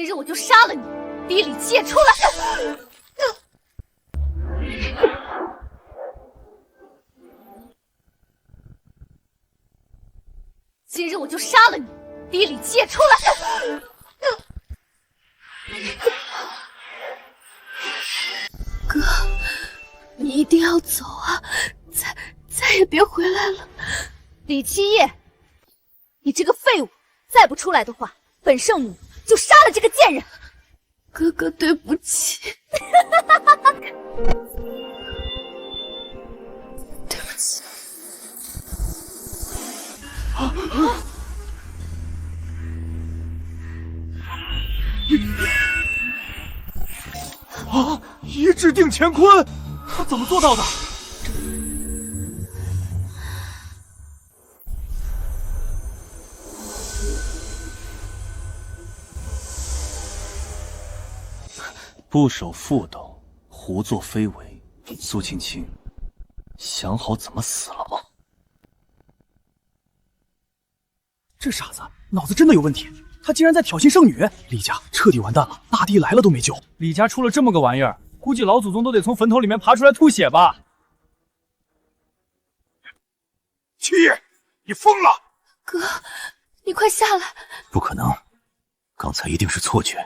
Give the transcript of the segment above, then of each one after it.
今日我就杀了你！逼李七夜出来！今日我就杀了你！逼李七夜出来！哥，你一定要走啊！再也别回来了！李七夜，你这个废物，再不出来的话，本圣女就杀了这个贱人！哥哥，对不起。对不起。啊！一掷定乾坤，他怎么做到的？不守妇道，胡作非为。苏青青，想好怎么死了吗？这傻子脑子真的有问题，他竟然在挑衅圣女，李家彻底完蛋了，大帝来了都没救。李家出了这么个玩意儿，估计老祖宗都得从坟头里面爬出来吐血吧。七爷，你疯了！哥，你快下来！不可能，刚才一定是错觉，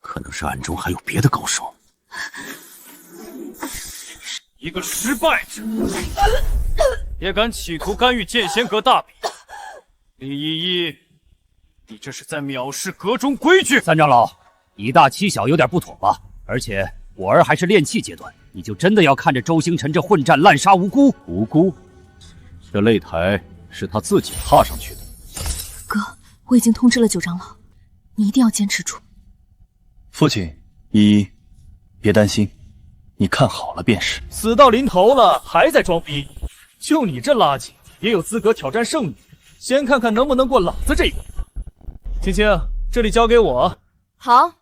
可能是暗中还有别的高手。一个失败者，也敢企图干预剑仙阁大比？李依依，你这是在藐视阁中规矩！三长老，以大欺小有点不妥吧？而且我儿还是炼气阶段，你就真的要看着周星辰这混战滥杀无辜？无辜？这擂台是他自己踏上去的。哥，我已经通知了九长老，你一定要坚持住。父亲，依依，别担心，你看好了便是。死到临头了，还在装逼，就你这垃圾也有资格挑战圣女？先看看能不能过老子这一关。青青，这里交给我。好，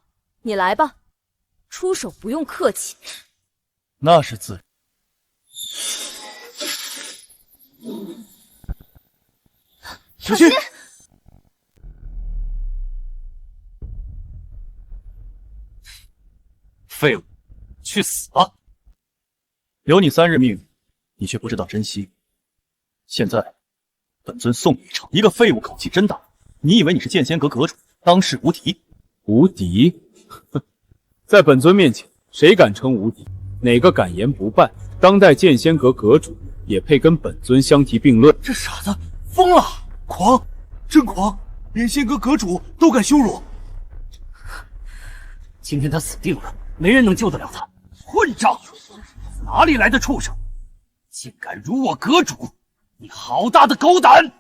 你来吧，出手不用客气。那是自然。小心！废物，去死吧！留你3日命，你却不知道珍惜。现在，本尊送你一程。一个废物口气真大，你以为你是剑仙阁阁主，当世无敌？无敌？哼，在本尊面前，谁敢称无敌？哪个敢言不败？当代剑仙阁阁主也配跟本尊相提并论？这傻子疯了，狂，真狂！连仙阁阁主都敢羞辱。今天他死定了，没人能救得了他。混账！哪里来的畜生，竟敢辱我阁主！你好大的狗胆！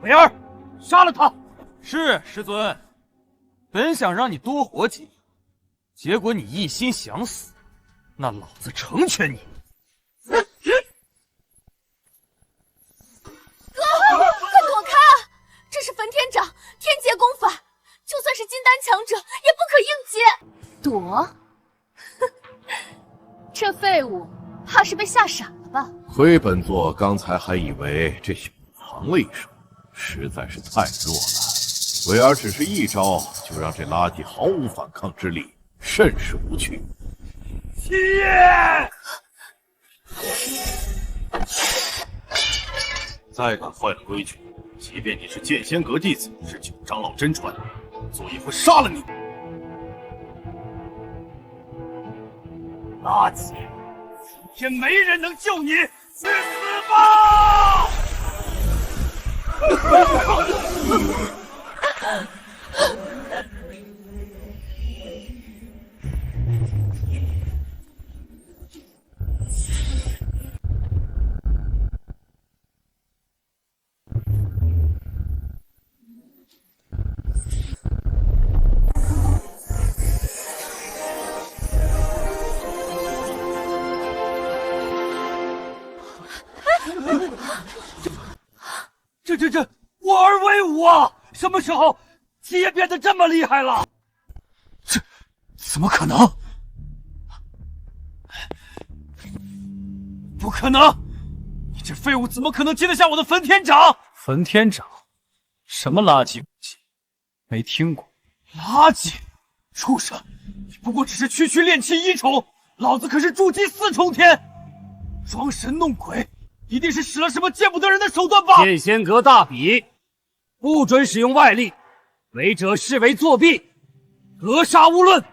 伟儿，杀了他！是师尊，本想让你多活几年，结果你一心想死，那老子成全你。哥，快躲开！这是焚天掌，天劫功法，就算是金丹强者也不可应接。躲？这废物怕是被吓傻了吧？亏本座刚才还以为这小子藏了一手，实在是太弱了。伟儿只是一招就让这垃圾毫无反抗之力，甚是无趣。七爷！再敢坏了规矩，即便你是剑仙阁弟子，是九长老真传，本座也会杀了你。垃圾！今天没人能救你，去死吧！这，我儿威武啊！什么时候七爷变得这么厉害了？这怎么可能？不可能！你这废物怎么可能接得下我的焚天掌？焚天掌，什么垃圾武器？没听过。垃圾！畜生！你不过只是区区炼气1重，老子可是筑基4重天！装神弄鬼，一定是使了什么见不得人的手段吧？剑仙阁大比，不准使用外力，违者视为作弊，格杀勿论。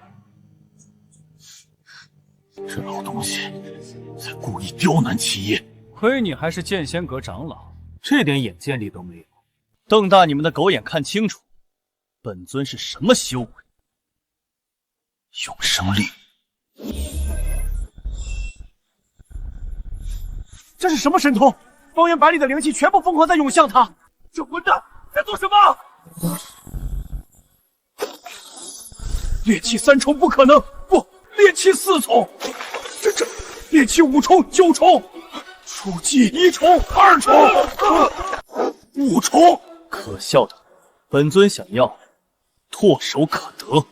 这老东西在故意刁难齐业。亏你还是剑仙阁长老，这点眼见力都没有。瞪大你们的狗眼看清楚，本尊是什么修为？永生力。这是什么神通？方圆百里的灵气全部疯狂在涌向他。这混蛋在做什么？炼气3重不可能，不，炼气4重。这炼气5重、9重，筑基1重、2重、5重。可笑的，本尊想要唾手可得。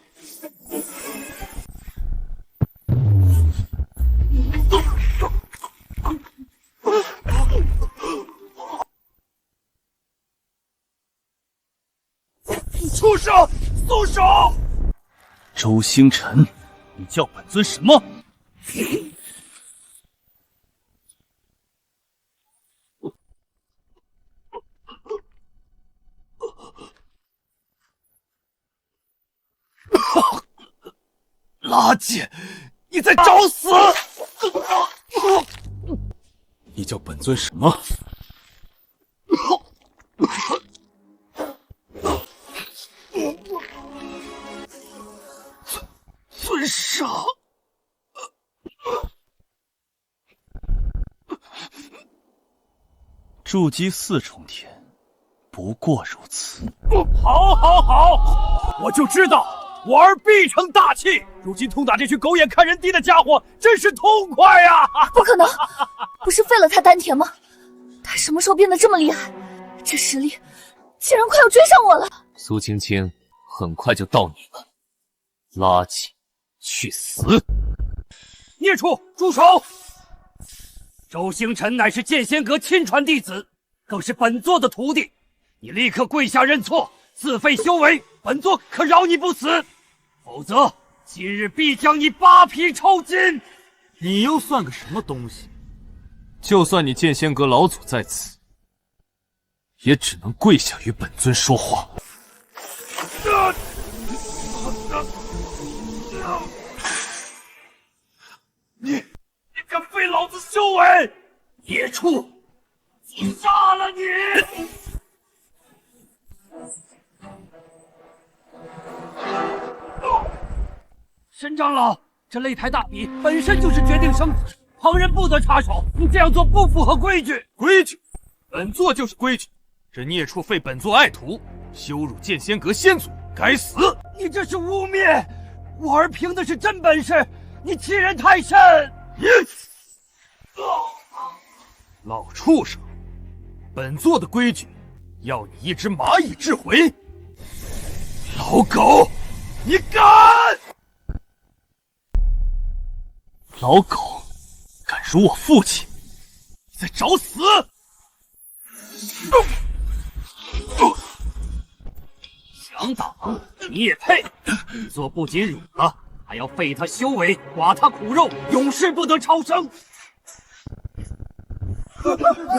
畜生，松手！周星辰，你叫本尊什么？垃圾！你在找死！你叫本尊什么？尊上，筑基4重天，不过如此。好，好，好！我就知道我儿必成大器。如今痛打这群狗眼看人低的家伙，真是痛快呀！不可能，不是废了他丹田吗？他什么时候变得这么厉害？这实力竟然快要追上我了！苏青青，很快就到你了，垃圾！去死！孽畜，住手！周星辰乃是剑仙阁亲传弟子，更是本座的徒弟，你立刻跪下认错，自废修为，本座可饶你不死，否则今日必将你扒皮抽筋！你又算个什么东西？就算你剑仙阁老祖在此，也只能跪下与本尊说话。你敢废老子修为！孽畜，我杀了你！沈长老，这擂台大比本身就是决定生死，旁人不得插手，你这样做不符合规矩。规矩，本座就是规矩。这孽畜废本座爱徒，羞辱剑仙阁先祖，该死！你这是污蔑！我儿凭的是真本事，你欺人太甚！老畜生，本座的规矩，要你一只蚂蚁掷回。老狗，你敢！老狗，敢辱我父亲，你在找死！想挡，你也配！本座不仅辱了，还要废他修为，剐他骨肉，永世不得超生。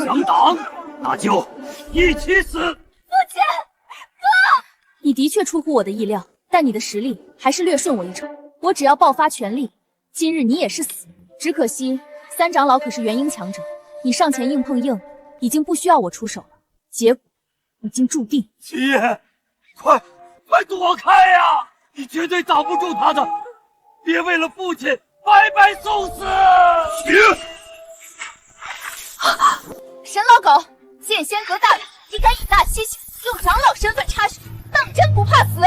想挡，那就一起死！父亲，哥，你的确出乎我的意料，但你的实力还是略逊我一筹。我只要爆发全力，今日你也是死。只可惜三长老可是元婴强者，你上前硬碰硬，已经不需要我出手了。结果已经注定。七爷，快躲开呀！你绝对挡不住他的！别为了父亲白白送死！沈老狗，剑仙阁大人，你敢以大欺小，用长老身份插手，当真不怕死？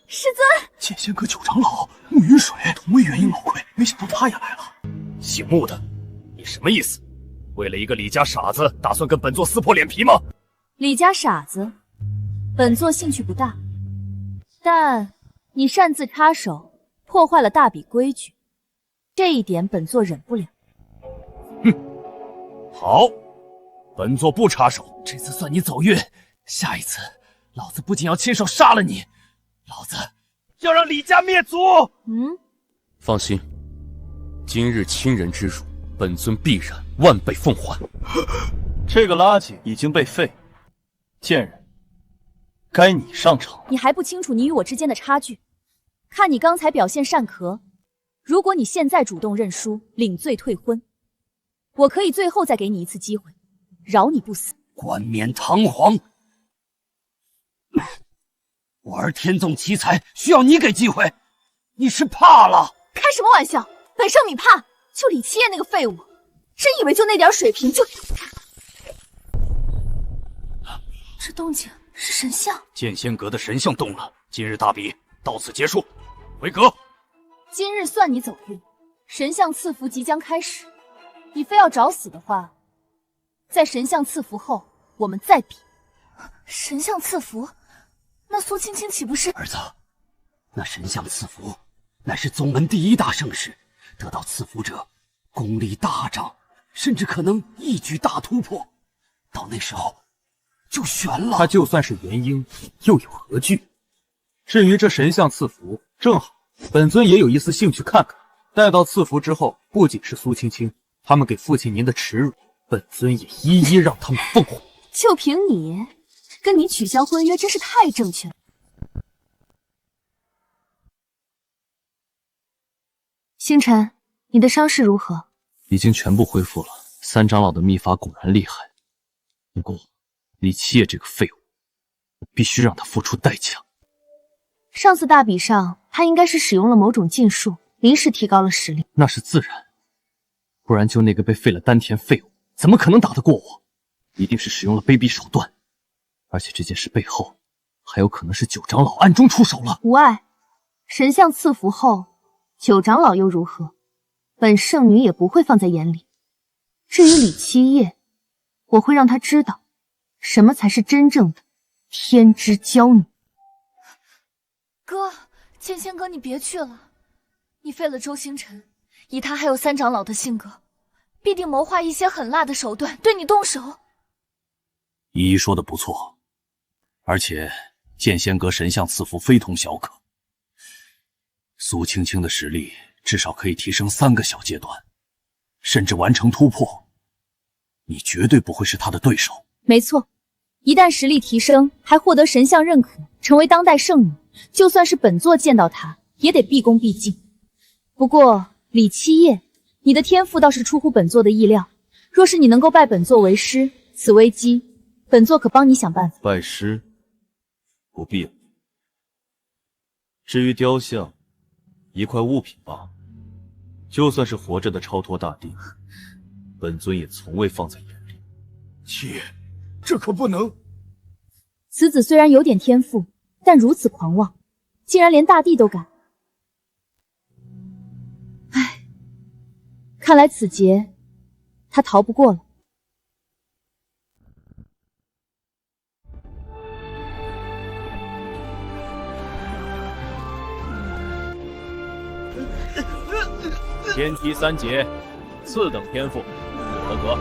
师尊，剑仙阁9长老慕云水同为元婴老魁，没想到他也来了。姓穆的，你什么意思？为了一个李家傻子，打算跟本座撕破脸皮吗？李家傻子，本座兴趣不大，但你擅自插手，破坏了大比规矩，这一点本座忍不了。哼，好，本座不插手，这次算你走运，下一次老子不仅要亲手杀了你，老子要让李家灭族！放心，今日亲人之辱，本尊必然万倍奉还。这个垃圾已经被废，贱人，该你上场。你还不清楚你与我之间的差距？看你刚才表现擅壳，如果你现在主动认输，领罪退婚，我可以最后再给你一次机会，饶你不死。冠冕堂皇，我儿天纵奇才，需要你给机会，你是怕了？开什么玩笑！本圣女怕就李七夜那个废物，真以为就那点水平就……这动静是神像。剑仙阁的神像动了，今日大比到此结束，回阁。今日算你走运，神像赐福即将开始，你非要找死的话，在神像赐福后我们再比。神像赐福，那苏青青岂不是？儿子，那神像赐福乃是宗门第一大盛事，得到赐福者功力大涨，甚至可能一举大突破，到那时候就悬了。他就算是元婴，又有何惧？至于这神像赐福，正好本尊也有一丝兴趣看看。待到赐福之后，不仅是苏青青，他们给父亲您的耻辱，本尊也一一让他们奉还。就凭你，跟你取消婚约真是太正确了。星辰，你的伤势如何？已经全部恢复了。三长老的秘法果然厉害，不过李七夜这个废物，我必须让他付出代价。上次大比上，他应该是使用了某种禁术，临时提高了实力。那是自然，不然就那个被废了丹田废物，怎么可能打得过我？一定是使用了卑鄙手段，而且这件事背后还有可能是九长老暗中出手了。无碍，神像赐福后，九长老又如何？本圣女也不会放在眼里。至于李七夜，我会让他知道，什么才是真正的天之娇女。哥，剑仙哥，你别去了。你废了周星辰，以他还有三长老的性格，必定谋划一些狠辣的手段对你动手。依依说的不错，而且剑仙阁神像赐福非同小可。苏青青的实力至少可以提升3个小阶段，甚至完成突破。你绝对不会是她的对手。没错，一旦实力提升，还获得神像认可，成为当代圣女，就算是本座见到她，也得毕恭毕敬。不过李七夜，你的天赋倒是出乎本座的意料。若是你能够拜本座为师，此危机本座可帮你想办法。拜师不必了。至于雕像，一块物品罢了。就算是活着的超脱大帝，本尊也从未放在眼里。七爷，这可不能！此子虽然有点天赋，但如此狂妄，竟然连大帝都敢。唉，看来此劫他逃不过了。天梯3劫，次等天赋，不合格。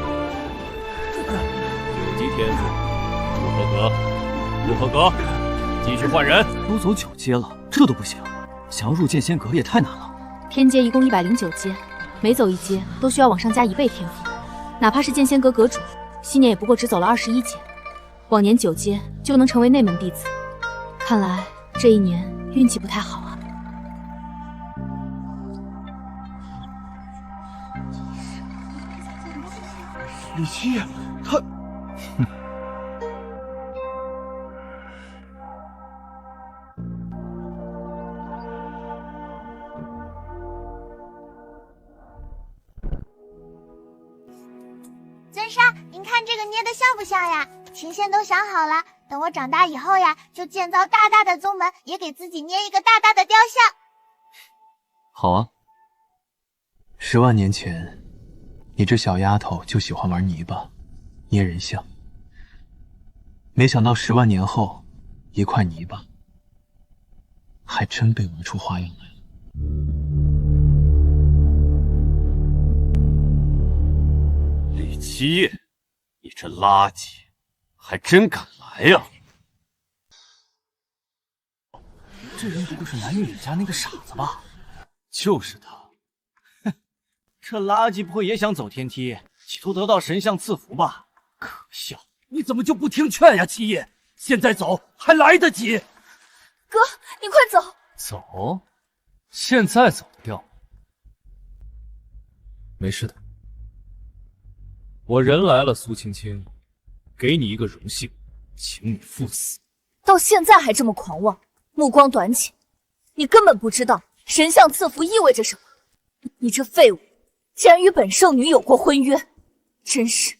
9级天赋，不合格，不合格，继续换人。都走9阶了，这都不行，想要入剑仙阁也太难了。天阶一共109阶，每走1阶都需要往上加1倍天赋，哪怕是剑仙阁阁主，昔年也不过只走了21阶，往年9阶就能成为内门弟子。看来这一年运气不太好啊。李七夜，他……尊上，您看这个捏的像不像呀？琴仙都想好了，等我长大以后呀，就建造大大的宗门，也给自己捏一个大大的雕像。好啊。10万年前，你这小丫头就喜欢玩泥巴，捏人像。没想到10万年后，一块泥巴还真被玩出花样来了。李七夜，你这垃圾，还真敢来呀！这人不就是南域李家那个傻子吧？就是他。哼，这垃圾不会也想走天梯，企图得到神像赐福吧？可笑！你怎么就不听劝呀，七爷？现在走还来得及。哥，你快走！走？现在走得掉吗？没事的。我人来了，苏青青，给你一个荣幸，请你赴死。到现在还这么狂妄，目光短浅，你根本不知道神像赐福意味着什么。你这废物，竟然与本圣女有过婚约，真是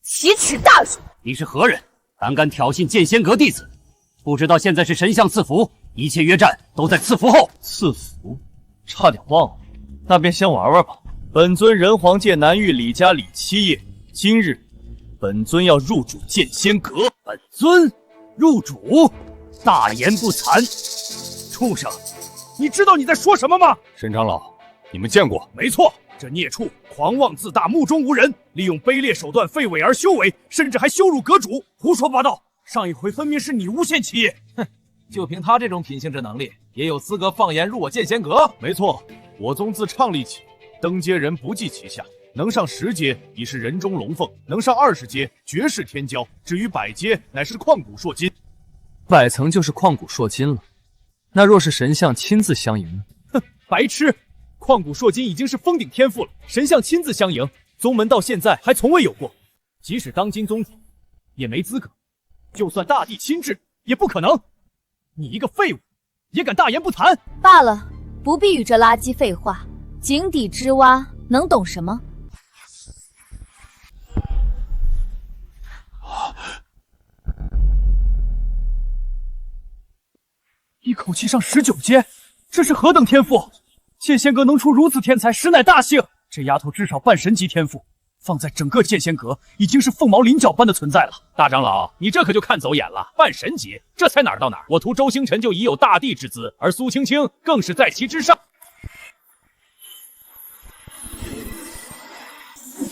奇耻大辱！你是何人？胆敢挑衅剑仙阁弟子？不知道现在是神像赐福，一切约战都在赐福后。赐福？差点忘了，那便先玩玩吧。本尊人皇界南域李家李七夜，今日本尊要入主剑仙阁。本尊入主？大言不惭！畜生，你知道你在说什么吗？沈长老，你们见过？没错，这孽畜狂妄自大，目中无人，利用卑劣手段废伪而修为，甚至还羞辱阁主，胡说八道！上一回分明是你诬陷七爷。哼，就凭他这种品性之能力，也有资格放言入我剑仙阁？没错，我宗自创立起，登阶人不计其下，能上10阶已是人中龙凤，能上20阶绝世天骄，至于100阶乃是旷古烁今。100层就是旷古烁今了，那若是神像亲自相迎呢？哼，白痴！旷古烁今已经是封顶天赋了，神像亲自相迎，宗门到现在还从未有过。即使当今宗主，也没资格。就算大帝亲至，也不可能。你一个废物，也敢大言不惭？罢了，不必与这垃圾废话。井底之蛙能懂什么？一口气上19阶，这是何等天赋！剑仙阁能出如此天才，实乃大幸。这丫头至少半神级天赋，放在整个剑仙阁已经是凤毛麟角般的存在了。大长老，你这可就看走眼了，半神级，这才哪儿到哪儿？我徒周星辰就已有大帝之姿，而苏青青更是在其之上。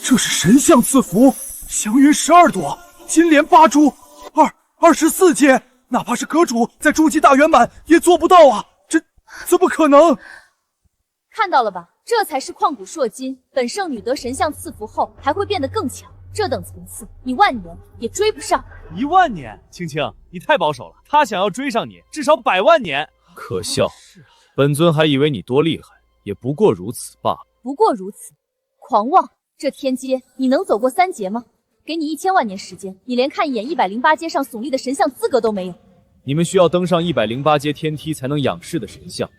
这是神像赐福，祥云12朵，金莲8株，24阶，哪怕是阁主在筑基大圆满也做不到啊！这怎么可能？看到了吧，这才是旷古烁今。本圣女得神像赐福后，还会变得更强。这等层次，你万年也追不上。1万年，青青，你太保守了。他想要追上你，至少100万年。可笑，本尊还以为你多厉害，也不过如此罢了。不过如此，狂妄！这天阶你能走过3阶吗？给你1000万年时间，你连看一眼108阶上耸立的神像资格都没有。你们需要登上108阶天梯才能仰视的神像，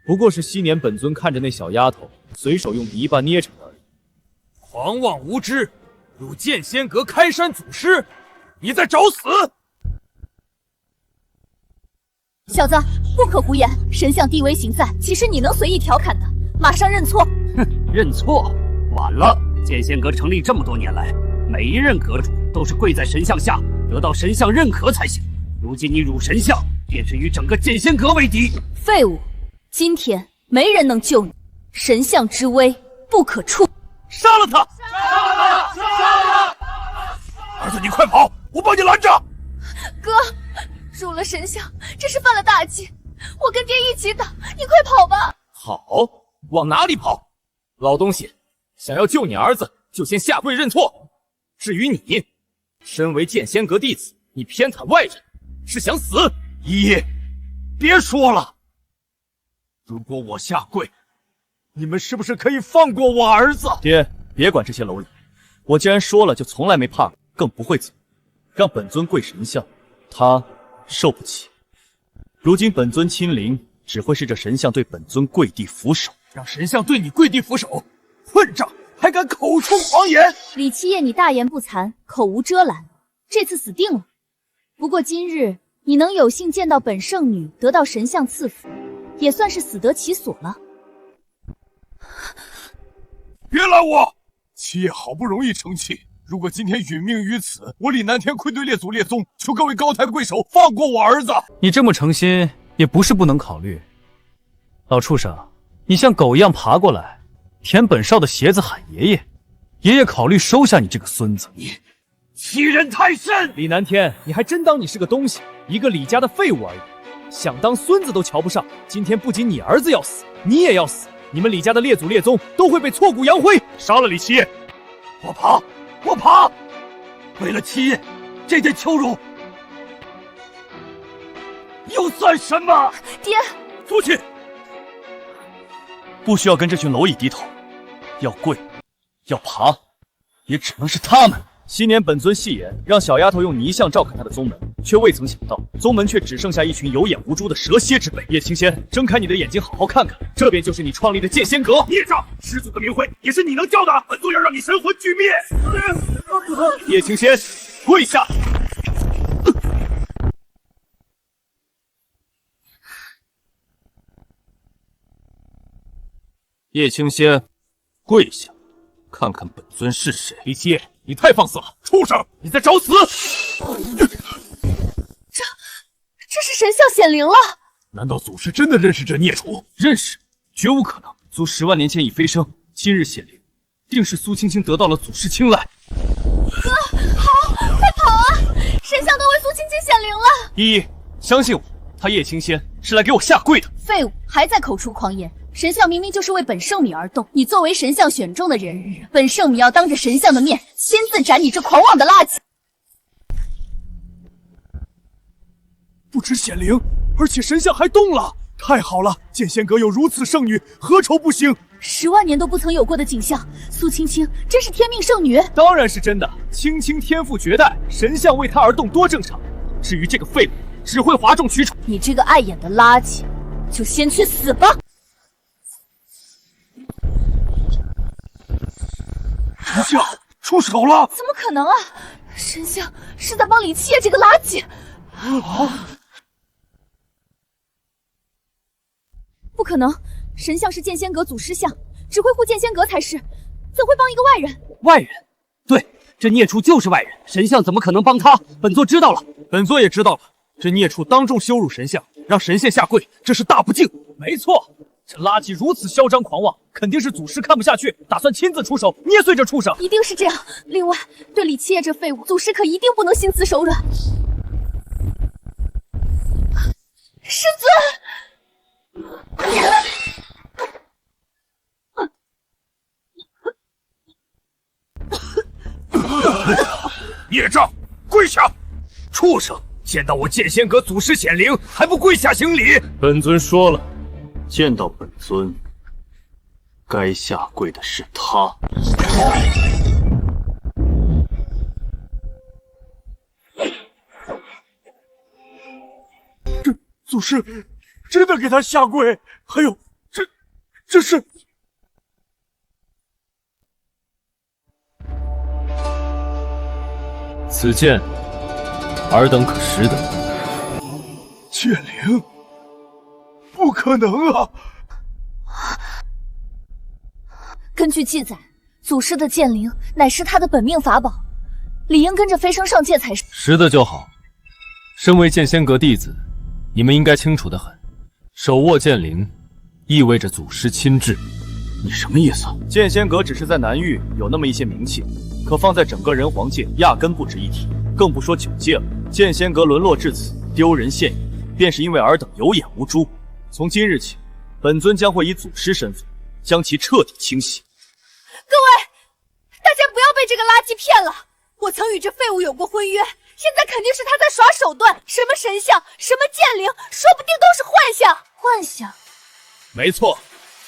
不过是昔年本尊看着那小丫头随手用泥巴捏成的而已。狂妄无知，入剑仙阁开山祖师，你在找死！小子，不可胡言！神像地威行在，岂是你能随意调侃的？马上认错！哼，认错？晚了！剑仙阁成立这么多年来，每一任阁主都是跪在神像下，得到神像认可才行。如今你辱神像，便是与整个剑仙阁为敌。废物！今天没人能救你，神像之威不可触。杀了他！杀了他！杀了他！儿子，你快跑，我帮你拦着。哥，入了神像，这是犯了大忌，我跟爹一起打，你快跑吧。好，往哪里跑？老东西，想要救你儿子，就先下跪认错。至于你，身为剑仙阁弟子，你偏袒外人，是想死？一夜，别说了。如果我下跪，你们是不是可以放过我儿子？爹，别管这些蝼蚁，我既然说了，就从来没怕过，更不会走。让本尊跪神像，他受不起。如今本尊亲临，只会是这神像对本尊跪地俯首。让神像对你跪地俯首，混账！还敢口出狂言！李七夜，你大言不惭，口无遮拦，这次死定了。不过今日你能有幸见到本圣女得到神像赐福，也算是死得其所了。别拦我！七爷好不容易成器，如果今天殒命于此，我李南天愧对列祖列宗，求各位高抬贵手，放过我儿子。你这么诚心，也不是不能考虑。老畜生，你像狗一样爬过来，舔本少的鞋子喊爷爷，爷爷考虑收下你这个孙子。你欺人太甚！李南天，你还真当你是个东西，一个李家的废物而已。想当孙子都瞧不上。今天不仅你儿子要死，你也要死，你们李家的列祖列宗都会被挫骨扬灰。杀了李七爷！我爬，我爬！为了七爷，这点羞辱又算什么？爹，父亲，不需要跟这群蝼蚁低头，要跪，要爬，也只能是他们。昔年本尊戏言，让小丫头用泥像照看他的宗门，却未曾想到，宗门却只剩下一群有眼无珠的蛇蝎之辈。叶青仙，睁开你的眼睛，好好看看，这便就是你创立的剑仙阁。孽障，师祖的名讳也是你能教的，本尊要让你神魂俱灭！叶青仙，跪下！叶青仙，跪下，看看本尊是谁。李七爷，你太放肆了！畜生，你在找死！这是神像显灵了。难道祖师真的认识这孽畜？认识，绝无可能。祖10万年前已飞升，今日显灵，定是苏青青得到了祖师青睐。哥，好，快跑啊！神像都为苏青青显灵了。依依，相信我，他叶青仙是来给我下跪的。废物，还在口出狂言。神像明明就是为本圣米而动，你作为神像选中的人，本圣米要当着神像的面亲自斩你这狂妄的垃圾。不止显灵，而且神像还动了，太好了！剑仙阁有如此圣女，何愁不行？10万年都不曾有过的景象，苏青青真是天命圣女。当然是真的，青青天赋绝代，神像为她而动多正常。至于这个废物，只会哗众取宠。你这个碍眼的垃圾，就先去死吧！神像出手了！怎么可能啊！神像是在帮李七爷这个垃圾。不可能，神像是剑仙阁祖师像，只会护剑仙阁才是，怎会帮一个外人？外人？对，这孽畜就是外人，神像怎么可能帮他？本座知道了，本座也知道了。这孽畜当众羞辱神像，让神仙下跪，这是大不敬。没错，这垃圾如此嚣张狂妄，肯定是祖师看不下去，打算亲自出手捏碎这畜生。一定是这样。另外，对李七爷这废物，祖师可一定不能心慈手软。师尊。孽障，跪下！畜生，见到我剑仙阁祖师显灵，还不跪下行礼？本尊说了，见到本尊，该下跪的是他。祖师真的给他下跪？还有，这是……此剑，尔等可识得？剑灵？不可能啊！根据记载，祖师的剑灵乃是他的本命法宝，理应跟着飞升上界才是。识得就好。身为剑仙阁弟子，你们应该清楚得很，手握剑灵，意味着祖师亲至。你什么意思？剑仙阁只是在南域有那么一些名气，可放在整个人皇界压根不值一提，更不说9界了。剑仙阁沦落至此，丢人现眼，便是因为尔等有眼无珠。从今日起，本尊将会以祖师身份将其彻底清洗。各位，大家不要被这个垃圾骗了。我曾与这废物有过婚约，现在肯定是他在耍手段。什么神像，什么剑灵，说不定都是幻象。幻象？没错，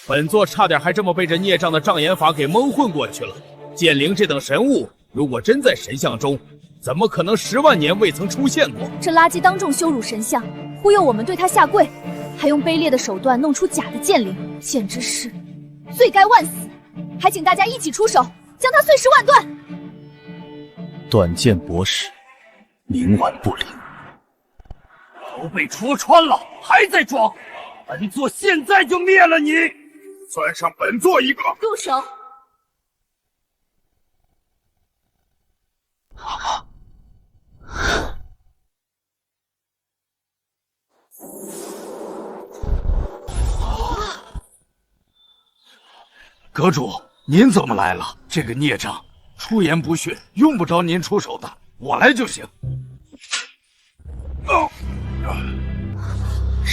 本座差点还这么被这孽障的障眼法给蒙混过去了。剑灵这等神物，如果真在神像中，怎么可能10万年未曾出现过？这垃圾当众羞辱神像，忽悠我们对他下跪，还用卑劣的手段弄出假的剑灵，简直是罪该万死！还请大家一起出手，将他碎尸万段！短剑博士，冥顽不灵。都被戳穿了，还在装！本座现在就灭了你！算上本座一个！住手！阁主，您怎么来了？这个孽障出言不逊，用不着您出手的，我来就行。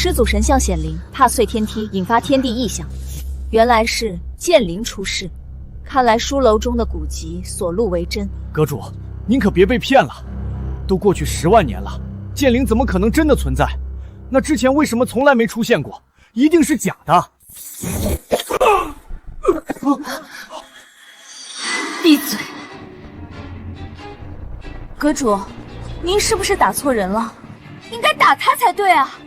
始祖神像显灵，踏碎天梯，引发天地异象。原来是剑灵出世，看来书楼中的古籍所录为真。阁主，您可别被骗了，都过去10万年了，剑灵怎么可能真的存在？那之前为什么从来没出现过？一定是假的。闭嘴！阁主，您是不是打错人了？应该打他才对啊！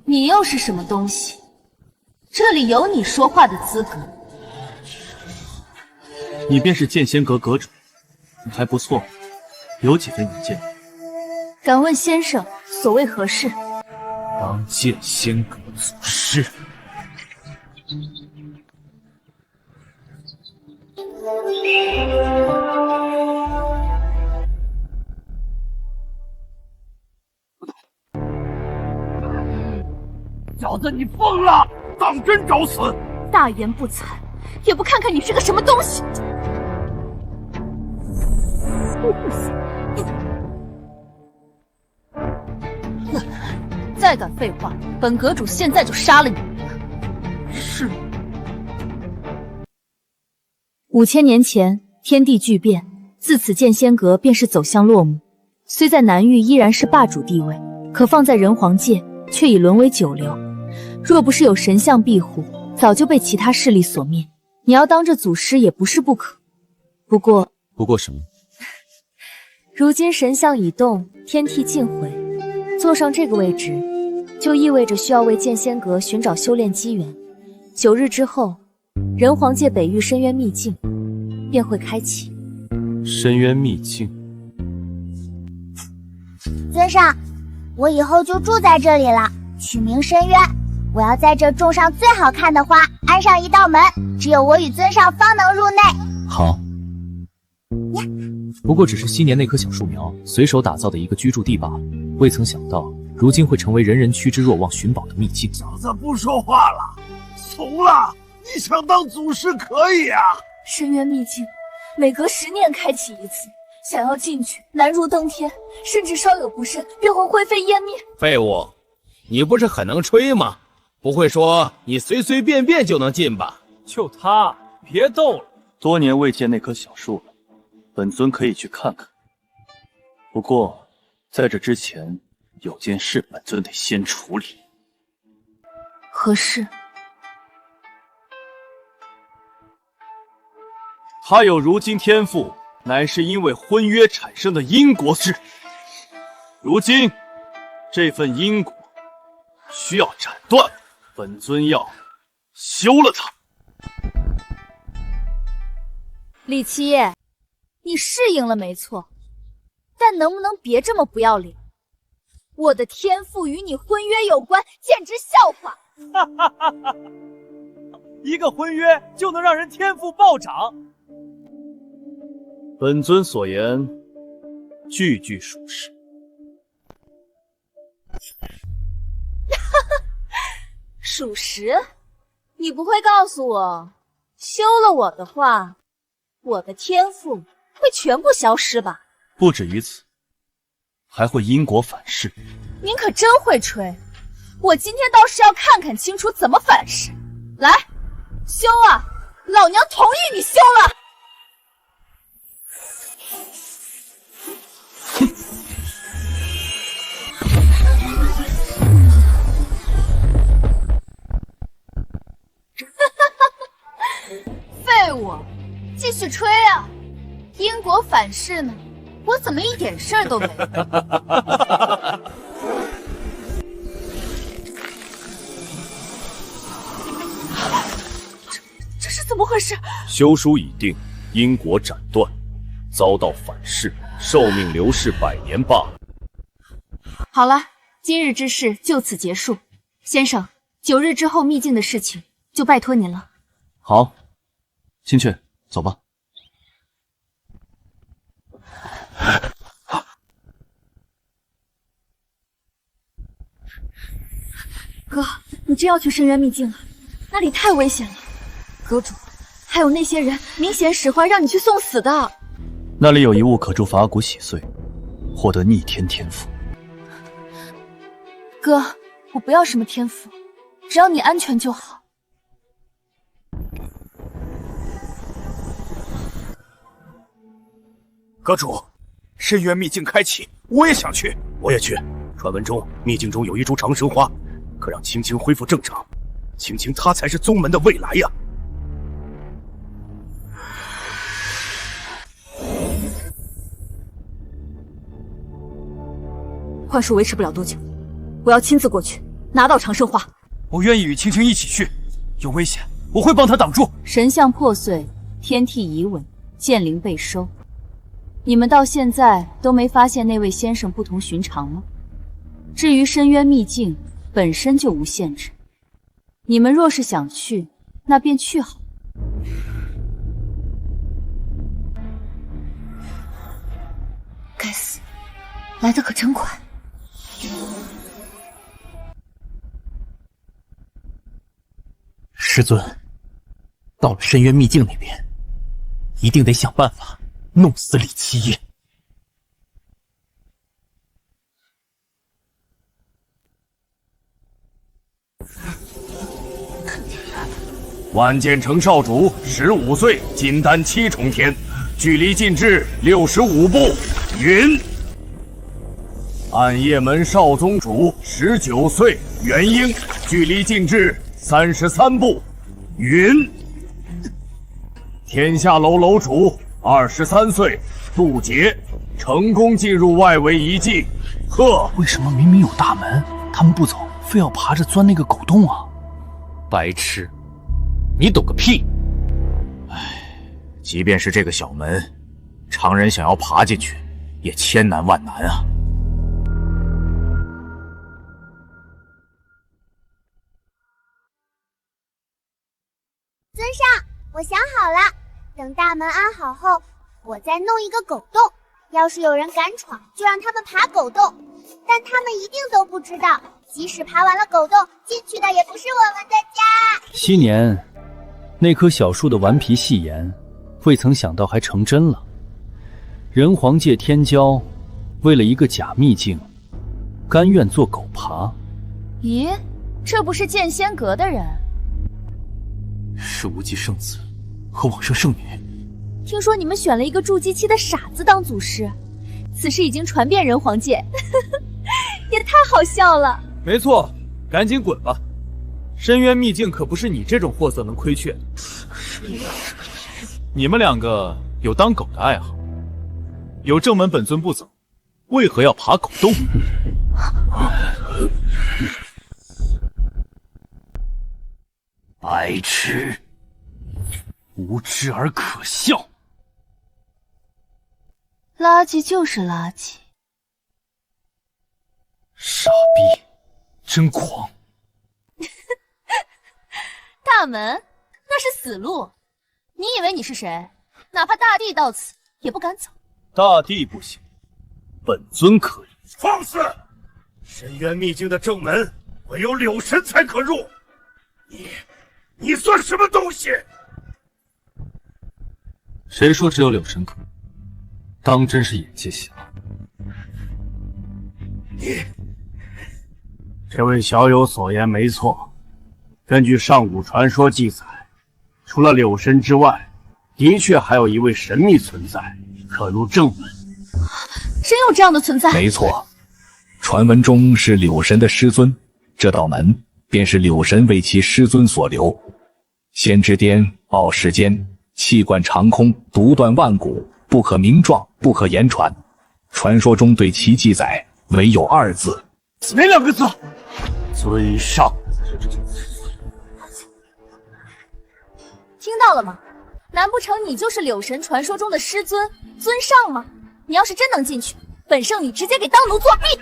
你又是什么东西？这里有你说话的资格。你便是剑仙阁阁主，还不错，有几分远见。敢问先生，所谓何事？当剑仙阁祖师。小子，你疯了！当真找死！大言不惭，也不看看你是个什么东西！再敢废话，本阁主现在就杀了你！是。5000年前，天地巨变，自此剑仙阁便是走向落幕。虽在南域依然是霸主地位，可放在人皇界，却已沦为九流。若不是有神像庇护，早就被其他势力所灭。你要当这祖师也不是不可。不过什么？如今神像已动，天地尽毁，坐上这个位置，就意味着需要为剑仙阁寻找修炼机缘。9日之后，人皇界北域深渊秘境便会开启。深渊秘境。尊上，我以后就住在这里了，取名深渊。我要在这种上最好看的花，安上一道门，只有我与尊上方能入内。好。不过只是昔年那棵小树苗随手打造的一个居住地罢了，未曾想到如今会成为人人趋之若鹜寻宝的秘境。小子不说话了，怂了！你想当祖师可以啊！深渊秘境每隔10年开启一次，想要进去难如登天，甚至稍有不慎便会灰飞烟灭。废物，你不是很能吹吗？不会说你随随便便就能进吧？就他，别逗了。多年未见那棵小树了，本尊可以去看看。不过在这之前，有件事本尊得先处理。何事？他有如今天赋，乃是因为婚约产生的因果事。如今这份因果需要斩断，本尊要休了他。李七夜，你适应了没错，但能不能别这么不要脸？我的天赋与你婚约有关，简直笑话！一个婚约就能让人天赋暴涨？本尊所言句句属实。属实？你不会告诉我，休了我的话，我的天赋会全部消失吧？不止于此，还会因果反噬。您可真会吹，我今天倒是要看看清楚怎么反噬。来，休啊！老娘同意你休了。废物，继续吹啊！因果反噬呢？我怎么一点事儿都没有？这是怎么回事？休书已定，因果斩断，遭到反噬，寿命流逝100年罢了。好了，今日之事就此结束。先生，9日之后秘境的事情就拜托您了。好，青雀，走吧。哥，你真要去深渊秘境了？那里太危险了。阁主，还有那些人明显使坏让你去送死的。那里有一物可助法骨洗碎，获得逆天天赋。哥，我不要什么天赋，只要你安全就好。阁主，深渊秘境开启，我也想去。我也去。传闻中秘境中有一株长生花，可让青青恢复正常。青青她才是宗门的未来呀。幻术维持不了多久，我要亲自过去拿到长生花。我愿意与青青一起去，有危险我会帮她挡住。神像破碎，天地已稳，剑灵被收。你们到现在都没发现那位先生不同寻常吗？至于深渊秘境，本身就无限制。你们若是想去，那便去好。该死，来得可真快！师尊，到了深渊秘境那边，一定得想办法弄死李七夜。万剑城少主15岁，金丹7重天，距离禁制65步。云。暗夜门少宗主19岁，元婴，距离禁制33步。云。天下楼楼主23岁，渡劫，成功进入外围遗迹。呵，为什么明明有大门，他们不走，非要爬着钻那个狗洞啊？白痴，你懂个屁！唉，即便是这个小门，常人想要爬进去，也千难万难啊。尊上，我想好了，等大门安好后，我再弄一个狗洞。要是有人敢闯，就让他们爬狗洞。但他们一定都不知道，即使爬完了狗洞，进去的也不是我们的家。7年，那棵小树的顽皮戏言，未曾想到还成真了。人皇界天骄，为了一个假秘境，甘愿做狗爬。咦，这不是剑仙阁的人？是无极圣子和往生圣女。听说你们选了一个筑基期的傻子当祖师，此事已经传遍人皇界，也太好笑了。没错，赶紧滚吧！深渊秘境可不是你这种货色能亏缺的。你们两个有当狗的爱好，有正门本尊不走，为何要爬狗洞？白痴，无知而可笑。垃圾就是垃圾。傻逼，真狂！大门，那是死路。你以为你是谁？哪怕大帝到此，也不敢走。大帝不行，本尊可以。放肆！深渊秘境的正门，唯有柳神才可入。你算什么东西？谁说只有柳神可？当真是眼界小。这位小友所言没错，根据上古传说记载，除了柳神之外，的确还有一位神秘存在，可入正门。真有这样的存在？没错，传闻中是柳神的师尊，这道门便是柳神为其师尊所留。先知颠，傲世间，气贯长空，独断万古，不可名状，不可言传。传说中对其记载唯有2字，哪2个字？尊上。听到了吗？难不成你就是柳神传说中的师尊尊上吗？你要是真能进去，本圣女直接给当奴作弊。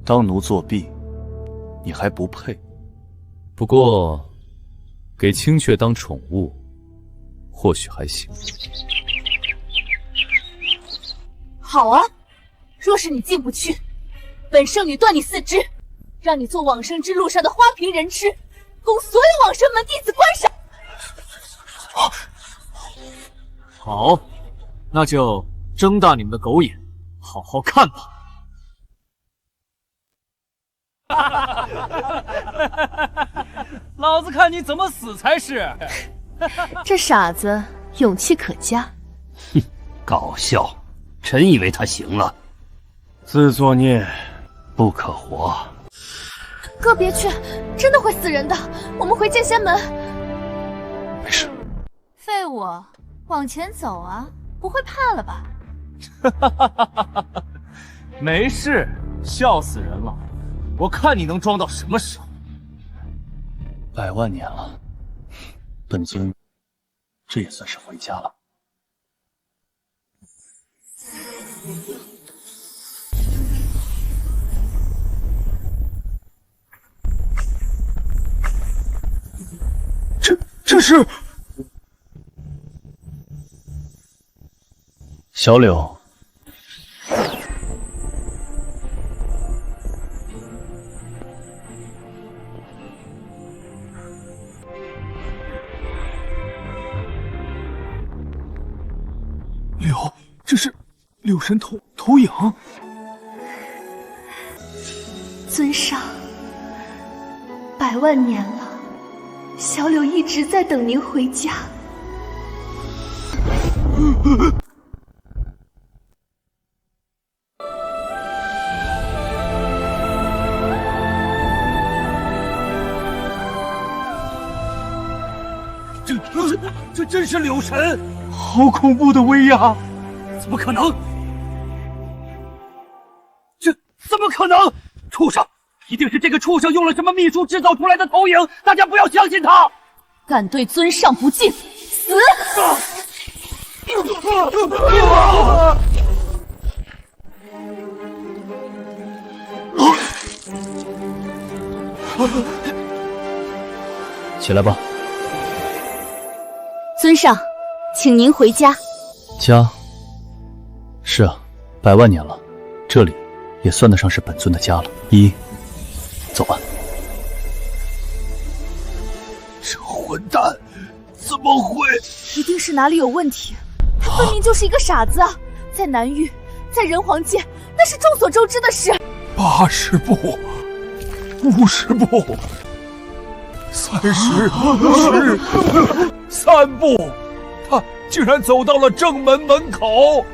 当奴作弊，你还不配。不过，给青雀当宠物，或许还行。好啊，若是你进不去，本圣女断你4肢，让你做往生之路上的花瓶人吃，供所有往生门弟子观好，那就睁大你们的狗眼，好好看吧。老子看你怎么死才是！这傻子勇气可嘉。哼，搞笑！真以为他行了？自作孽不可活。哥别去，真的会死人的。我们回剑仙门。没事。废物，往前走啊！不会怕了吧？没事，笑死人了。我看你能装到什么时候？100万年了，本尊这也算是回家了。这是小柳。这是柳神投影。尊上，100万年了，小柳一直在等您回家。这真是柳神，好恐怖的威压！怎么可能？这怎么可能？畜生！一定是这个畜生用了什么秘术制造出来的投影！大家不要相信他！敢对尊上不敬，死！起来吧。尊上，请您回家。家？是啊，100万年了，这里也算得上是本尊的家了。走吧。这混蛋怎么会？一定是哪里有问题。他分明就是一个傻子啊！在南域，在人皇界，那是众所周知的事。80步，50步，30、10、3步，他竟然走到了正门门口。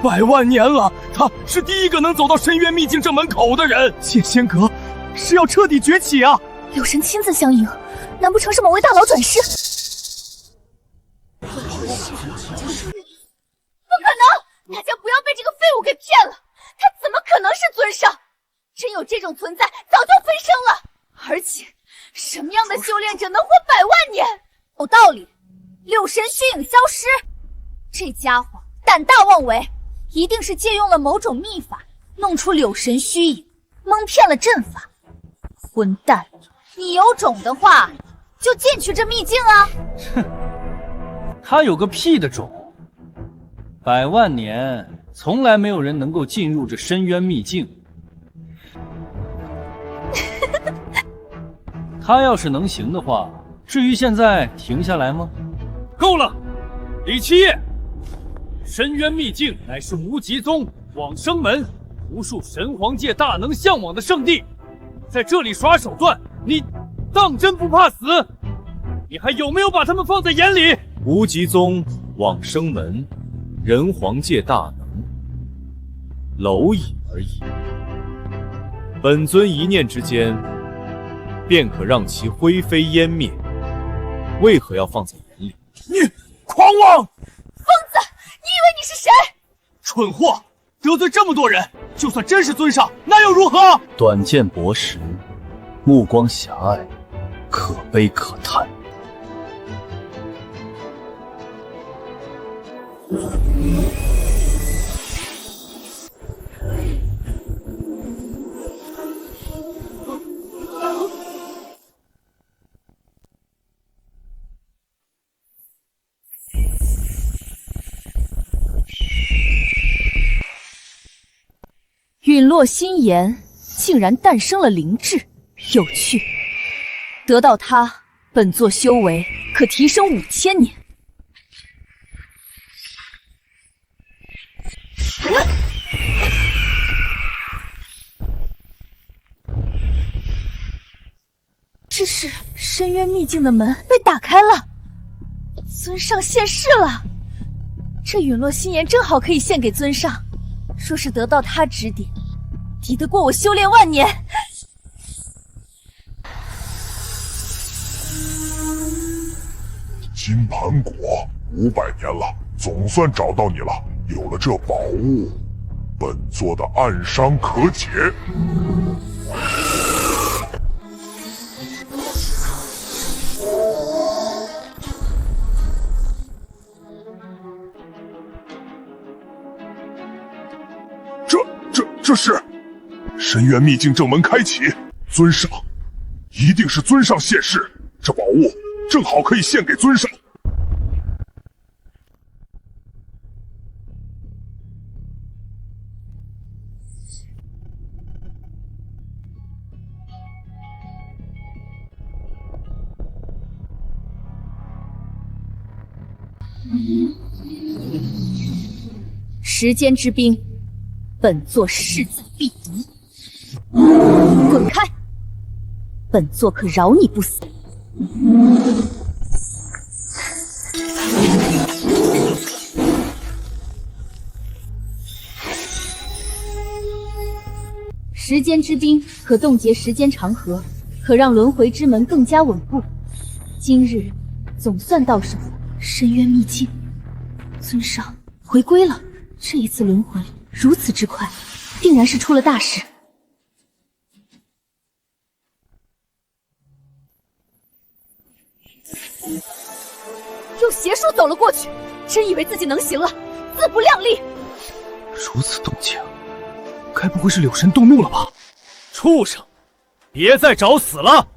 100万年了，他是第一个能走到深渊秘境正门口的人。剑仙阁是要彻底崛起啊！柳神亲自相迎，难不成是某位大佬转世？不可能！大家不要被这个废物给骗了，他怎么可能是尊上？真有这种存在，早就飞升了。而且，什么样的修炼者能活100万年？有道理。柳神虚影消失，这家伙胆大妄为，一定是借用了某种秘法，弄出柳神虚影，蒙骗了阵法。混蛋！你有种的话，就进去这秘境啊！哼，他有个屁的种！100万年，从来没有人能够进入这深渊秘境。他要是能行的话，至于现在停下来吗？够了，李七夜！深渊秘境乃是无极宗往生门，无数神皇界大能向往的圣地，在这里耍手段，你当真不怕死？你还有没有把他们放在眼里？无极宗往生门，人皇界大能，蝼蚁而已。本尊一念之间，便可让其灰飞烟灭，为何要放在眼里？你狂妄！疯子，你以为你是谁？蠢货，得罪这么多人，就算真是尊上，那又如何？短见薄识，目光狭隘，可悲可叹。陨落心炎竟然诞生了灵智，有趣。得到它，本座修为可提升5000年。这是深渊秘境的门被打开了，尊上现世了。这陨落心炎正好可以献给尊上，若是得到他指点，抵得过我修炼万年。金盘果500年了，总算找到你了。有了这宝物，本座的暗伤可解。这是深渊秘境正门开启，尊上，一定是尊上现世，这宝物正好可以献给尊上。时间之冰，本座势在必敌。滚开！本座可饶你不死。时间之冰可冻结时间长河，可让轮回之门更加稳固。今日总算到手深渊秘境，尊上回归了。这一次轮回如此之快，定然是出了大事。用邪术走了过去，真以为自己能行了，自不量力！如此动静，该不会是柳神动怒了吧？畜生，别再找死了！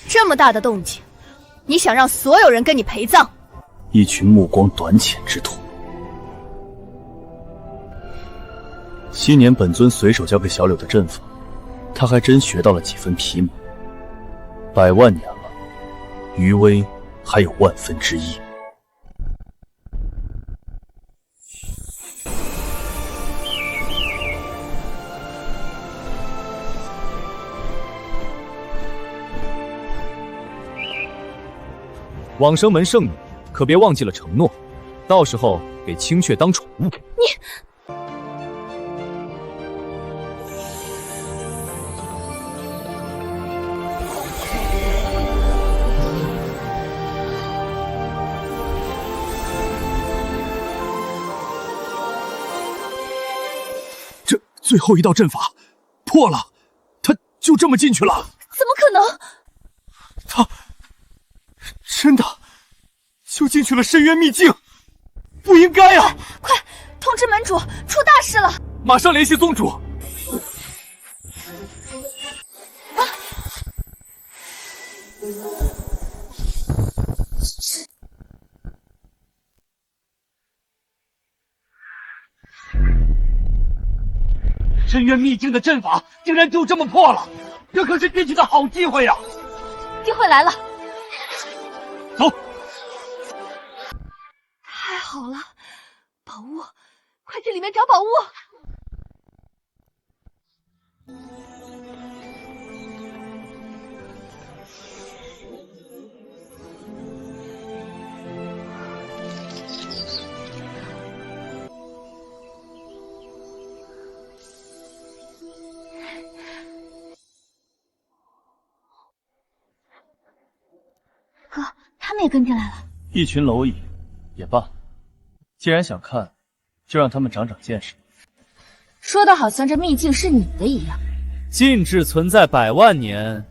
这么大的动静，你想让所有人跟你陪葬？一群目光短浅之徒。昔年本尊随手教给小柳的阵法，他还真学到了几分皮毛。100万年了，余威还有1/1000。往生门圣女，可别忘记了承诺，到时候给青雀当宠物。这最后一道阵法破了，他就这么进去了？怎么可能？他真的就进去了深渊秘境，不应该啊！快通知门主，出大事了！马上联系宗主。深渊秘境的阵法竟然就这么破了，这可是运气的好机会呀！机会来了，走！太好了，宝物，快去里面找宝物！哥，他们也跟进来了。一群蝼蚁也罢，既然想看，就让他们长长见识。说的好像这秘境是你的一样。禁制存在100万年，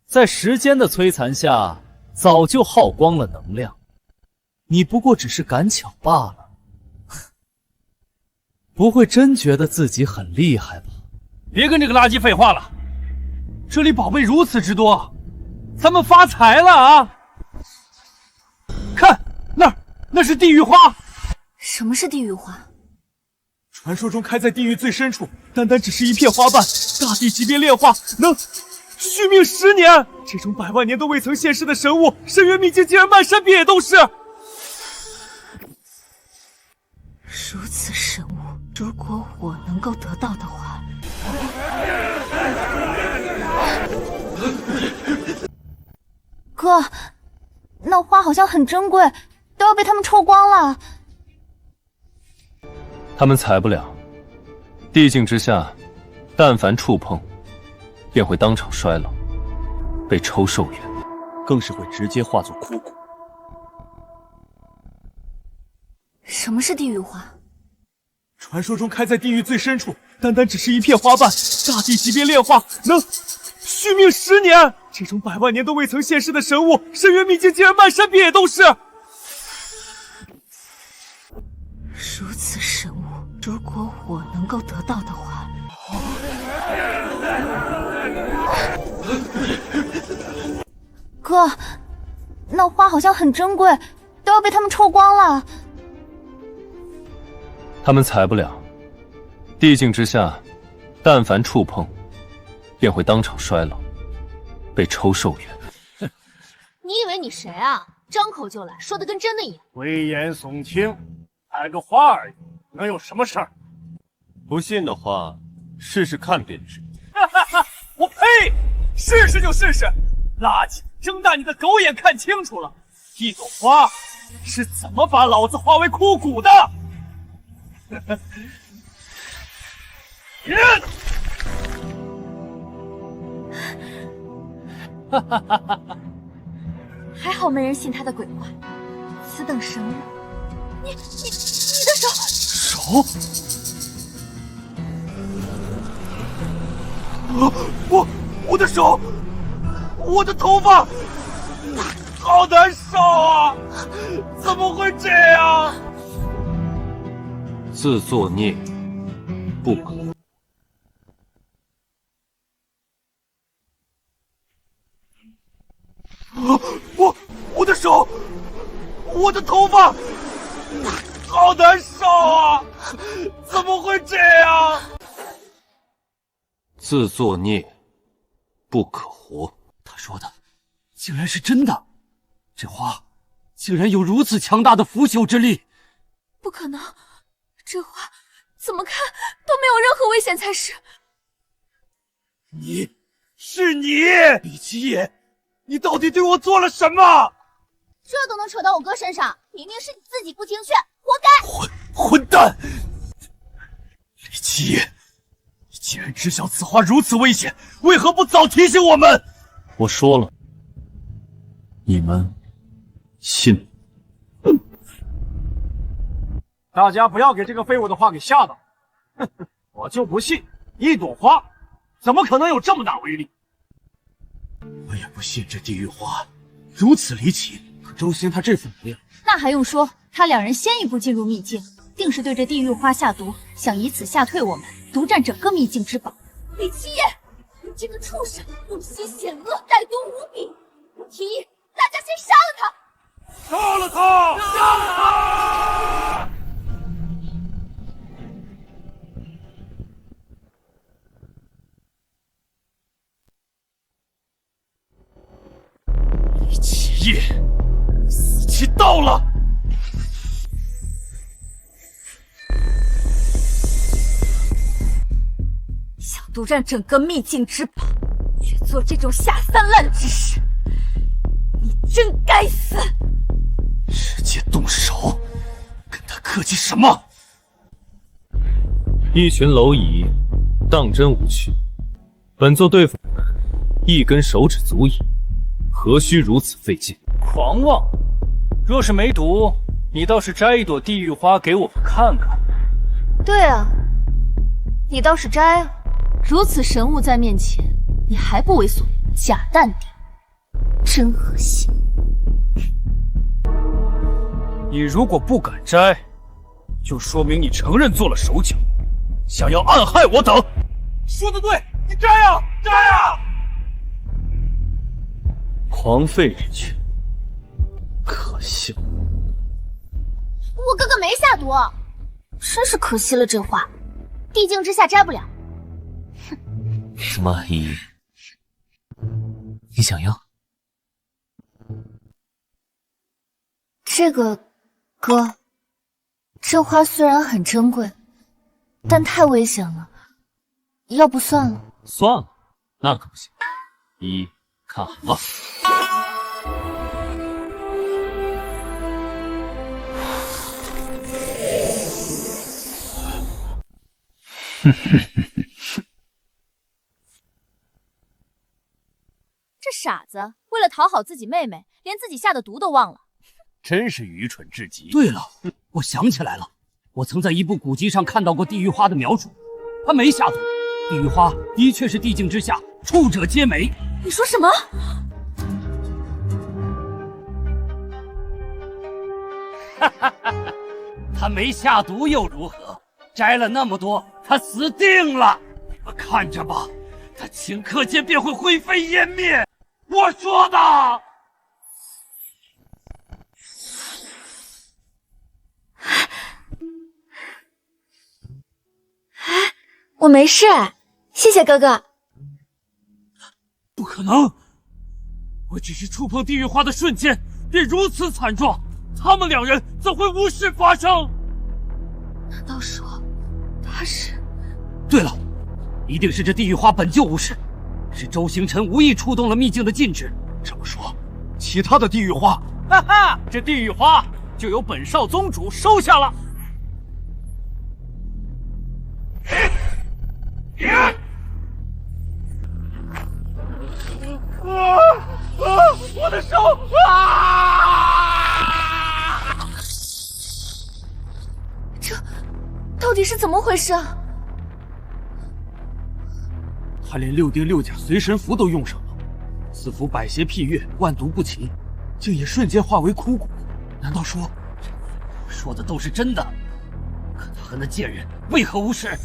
在时间的摧残下，早就耗光了能量。你不过只是赶巧罢了，不会真觉得自己很厉害吧？别跟这个垃圾废话了，这里宝贝如此之多，咱们发财了啊！看那儿，那是地狱花。什么是地狱花？传说中开在地狱最深处，单单只是一片花瓣，大地级别炼化能续命10年。这种100万年都未曾现世的神物，深渊秘境竟然漫山遍野都是。如此神物，如果我能够得到的话，哥，那花好像很珍贵，都要被他们抽光了。他们采不了，地境之下，但凡触碰，便会当场衰老，被抽寿元，更是会直接化作枯骨。什么是地狱花？传说中开在地狱最深处，单单只是一片花瓣，大地级别炼化能续命10年。这种100万年都未曾现世的神物，深渊秘境竟然漫山遍野都是。如此神物，如果我能够得到的话，哥，那花好像很珍贵，都要被他们抽光了。他们采不了，地境之下，但凡触碰，便会当场衰老，被抽寿元。你以为你谁啊？张口就来，说的跟真的一样。危言耸听，采个花而已，能有什么事儿？不信的话，试试看便知。我呸！试试就试试，垃圾！睁大你的狗眼看清楚了，一朵花是怎么把老子化为枯骨的？还好没人信他的鬼话。此等神物，你的手！我的手，我的头发，好难受啊！怎么会这样？自作孽不可。我的手，我的头发，好难受啊！怎么会这样？自作孽不可活。他说的竟然是真的，这花竟然有如此强大的腐朽之力。不可能，这花怎么看都没有任何危险才是。是你，李七夜，你到底对我做了什么？这都能扯到我哥身上，明明是你自己不听劝，活该！混蛋！李七夜，你既然知晓此花如此危险，为何不早提醒我们？我说了，你们信？大家不要给这个废物的话给吓到。我就不信，一朵花怎么可能有这么大威力？我也不信这地狱花如此离奇。可周兴他这副模样，那还用说？他2人先一步进入秘境，定是对这地狱花下毒，想以此吓退我们，独占整个秘境之宝。李七夜，你这个畜生，用心险恶，歹毒无比！我提议大家先杀了他。杀了他！杀了他！李七夜，死期到了！想独占整个秘境之宝，却做这种下三滥之事，你真该死！直接动手，跟他客气什么？一群蝼蚁，当真无趣。本座对付你们，一根手指足矣，何须如此费劲？狂妄！若是没毒，你倒是摘一朵地狱花给我们看看。对啊，你倒是摘啊！如此神物在面前，你还不为所动，假淡定，真恶心！你如果不敢摘，就说明你承认做了手脚，想要暗害我等。说的对，你摘啊，摘啊！狂吠之犬，可笑！我哥哥没下毒，真是可惜了这话，地境之下摘不了。怎么，依依，你想要？这个，哥，这花虽然很珍贵，但太危险了，要不算了。算了，那可不行。依依，看好了。这傻子为了讨好自己妹妹，连自己下的毒都忘了，真是愚蠢至极。对了，我想起来了，我曾在一部古籍上看到过地狱花的描述，它没下毒。地狱花的确是地境之下处者皆美。你说什么？哈哈哈！他没下毒又如何？摘了那么多，他死定了！你们看着吧，他顷刻间便会灰飞烟灭。我说的。我没事，谢谢哥哥。不可能！我只是触碰地狱花的瞬间，便如此惨状，他们两人怎会无事发生？难道说他是？对了，一定是这地狱花本就无事，是周星辰无意触动了秘境的禁制。这么说，其他的地狱花，哈哈，这地狱花就由本少宗主收下了。我的手啊！这到底是怎么回事啊？他连6丁6甲随身符都用上了，此符百邪辟月，万毒不侵，竟也瞬间化为枯骨。难道说，我说的都是真的？可他和那贱人为何无事？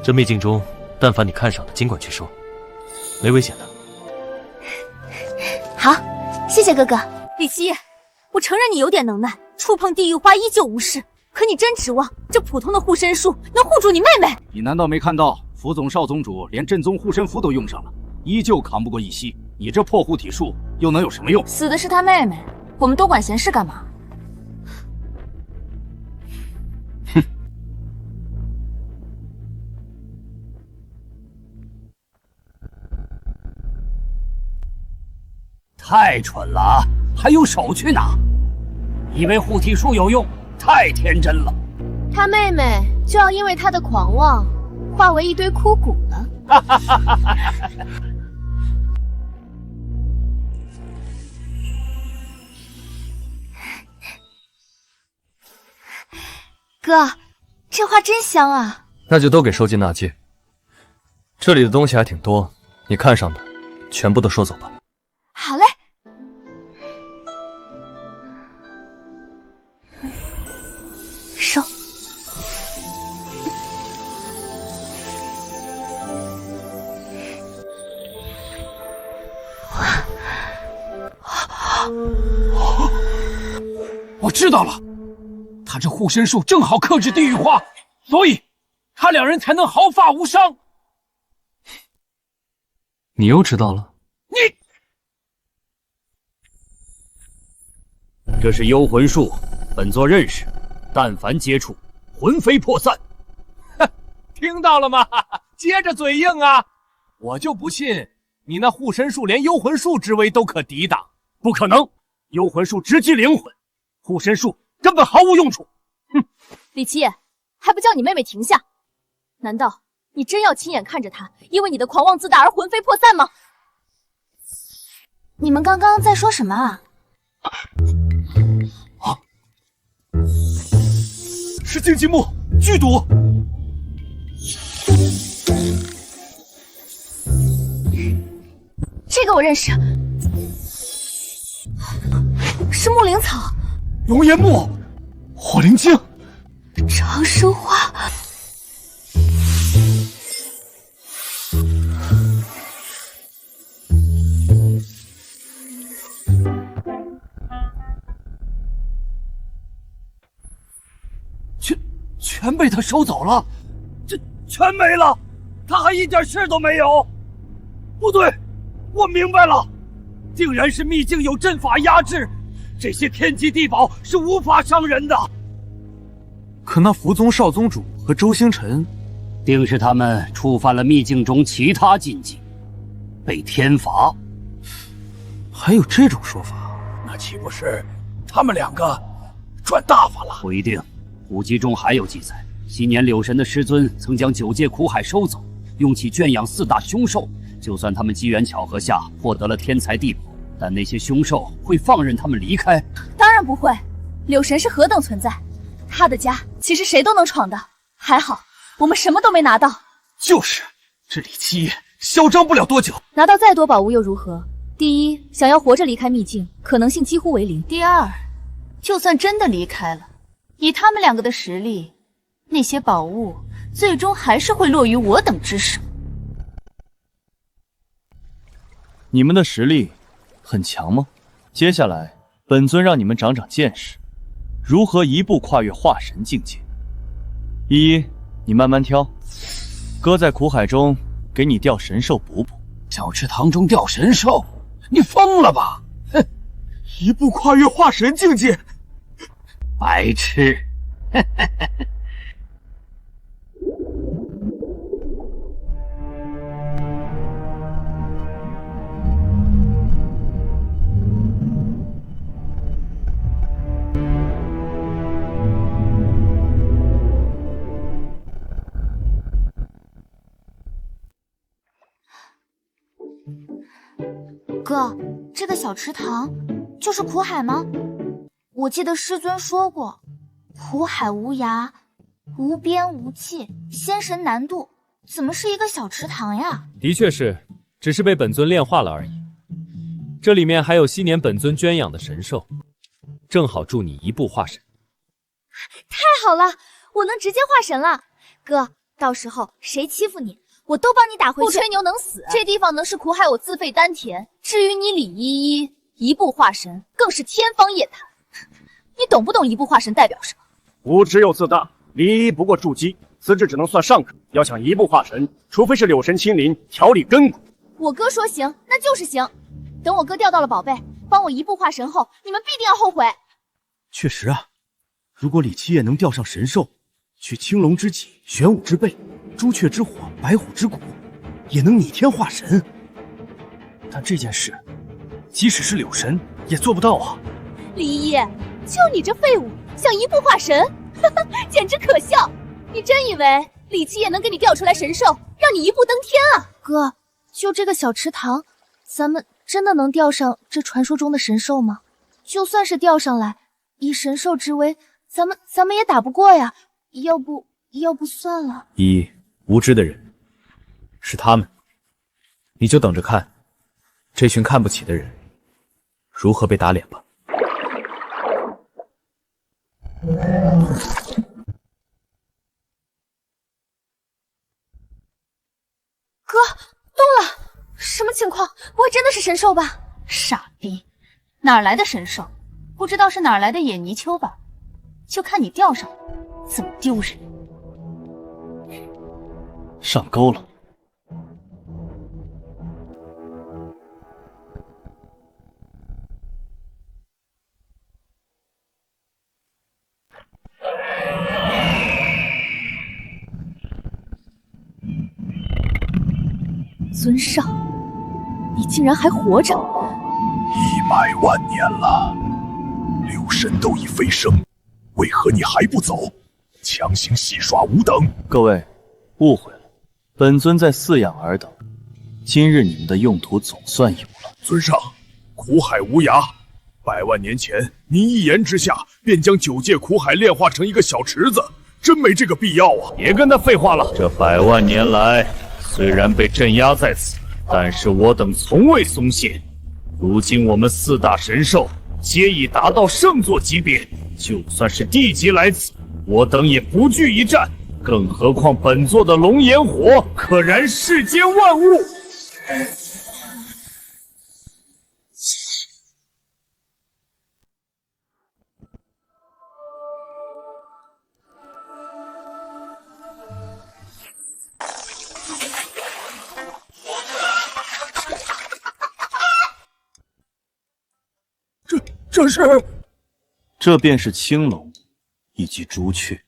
这秘境中，但凡你看上的，尽管去收，没危险的。好，谢谢哥哥。李七，我承认你有点能耐，触碰地狱花依旧无事。可你真指望这普通的护身术能护住你妹妹？你难道没看到辅总少宗主连正宗护身符都用上了，依旧扛不过一息？你这破护体术又能有什么用？死的是他妹妹，我们多管闲事干嘛？哼！太蠢了啊！还用手去拿？以为护体术有用？太天真了！他妹妹就要因为他的狂妄，化为一堆枯骨了。哥，这花真香啊！那就都给收进纳戒。这里的东西还挺多，你看上的全部都收走吧。好嘞。收。我知道了，他这护身术正好克制地狱花，所以他两人才能毫发无伤。你又知道了？这是幽魂术，本座认识，但凡接触，魂飞魄散。听到了吗？接着嘴硬啊！我就不信你那护身术连幽魂术之威都可抵挡。不可能，幽魂术直击灵魂，护身术根本毫无用处。哼，李七爷，还不叫你妹妹停下？难道你真要亲眼看着她因为你的狂妄自大而魂飞魄散吗？你们刚刚在说什么啊？是荆棘木剧毒。这个我认识，是木灵草、龙岩木、火灵晶、长生花。全被他收走了，这全没了，他还一点事都没有。不对，我明白了，竟然是秘境有阵法压制，这些天机地宝是无法伤人的。可那福宗少宗主和周星辰，定是他们触犯了秘境中其他禁忌，被天罚。还有这种说法？那岂不是他们两个赚大发了？不一定，古籍中还有记载，昔年柳神的师尊曾将九界苦海收走，用其圈养4大凶兽。就算他们机缘巧合下获得了天才地宝，但那些凶兽会放任他们离开？当然不会，柳神是何等存在，他的家其实谁都能闯的。还好我们什么都没拿到。就是，这李七夜嚣张不了多久。拿到再多宝物又如何？第一，想要活着离开秘境，可能性几乎为零。第二，就算真的离开了，以他们两个的实力，那些宝物最终还是会落于我等之手。你们的实力很强吗？接下来，本尊让你们长长见识，如何一步跨越化神境界。依依，你慢慢挑，哥在苦海中给你钓神兽补补。小池塘中钓神兽？你疯了吧！哼，一步跨越化神境界，白痴！哥，这个小池塘就是苦海吗？我记得师尊说过，苦海无涯，无边无际，仙神难渡，怎么是一个小池塘呀？的确是，只是被本尊炼化了而已。这里面还有昔年本尊圈养的神兽，正好助你一步化神。太好了，我能直接化神了。哥，到时候谁欺负你，我都帮你打回去。不吹牛能死，这地方能是苦海，我自废丹田。至于你李依依一步化神，更是天方夜谭。你懂不懂一步化神代表什么？无知又自大，李依依不过筑基，资质只能算上等。要想一步化神，除非是柳神亲临调理根骨。我哥说行，那就是行。等我哥钓到了宝贝，帮我一步化神后，你们必定要后悔。确实啊，如果李七夜能钓上神兽，取青龙之脊、玄武之背、朱雀之火、白虎之骨，也能逆天化神。但这件事，即使是柳神也做不到啊！李依依，就你这废物，想一步化神，简直可笑！你真以为李七夜能给你钓出来神兽，让你一步登天啊？哥，就这个小池塘，咱们真的能钓上这传说中的神兽吗？就算是钓上来，以神兽之威，咱们也打不过呀。要不算了。依依，无知的人是他们，你就等着看这群看不起的人如何被打脸吧。哥，动了！什么情况？不会真的是神兽吧？傻逼，哪来的神兽？不知道是哪来的野泥鳅吧？就看你钓上了，怎么丢人！上钩了。尊上，你竟然还活着！100万年了，柳神都已飞升，为何你还不走？强行戏耍吾等！各位，误会了，本尊在饲养尔等。今日你们的用途总算有了。尊上，苦海无涯，100万年前您一言之下便将9界苦海炼化成一个小池子，真没这个必要啊！别跟他废话了，这100万年来，虽然被镇压在此，但是我等从未松懈。如今我们4大神兽皆已达到圣座级别，就算是地级来此，我等也不惧一战。更何况本座的龙炎火可燃世间万物。这便是青龙以及朱雀。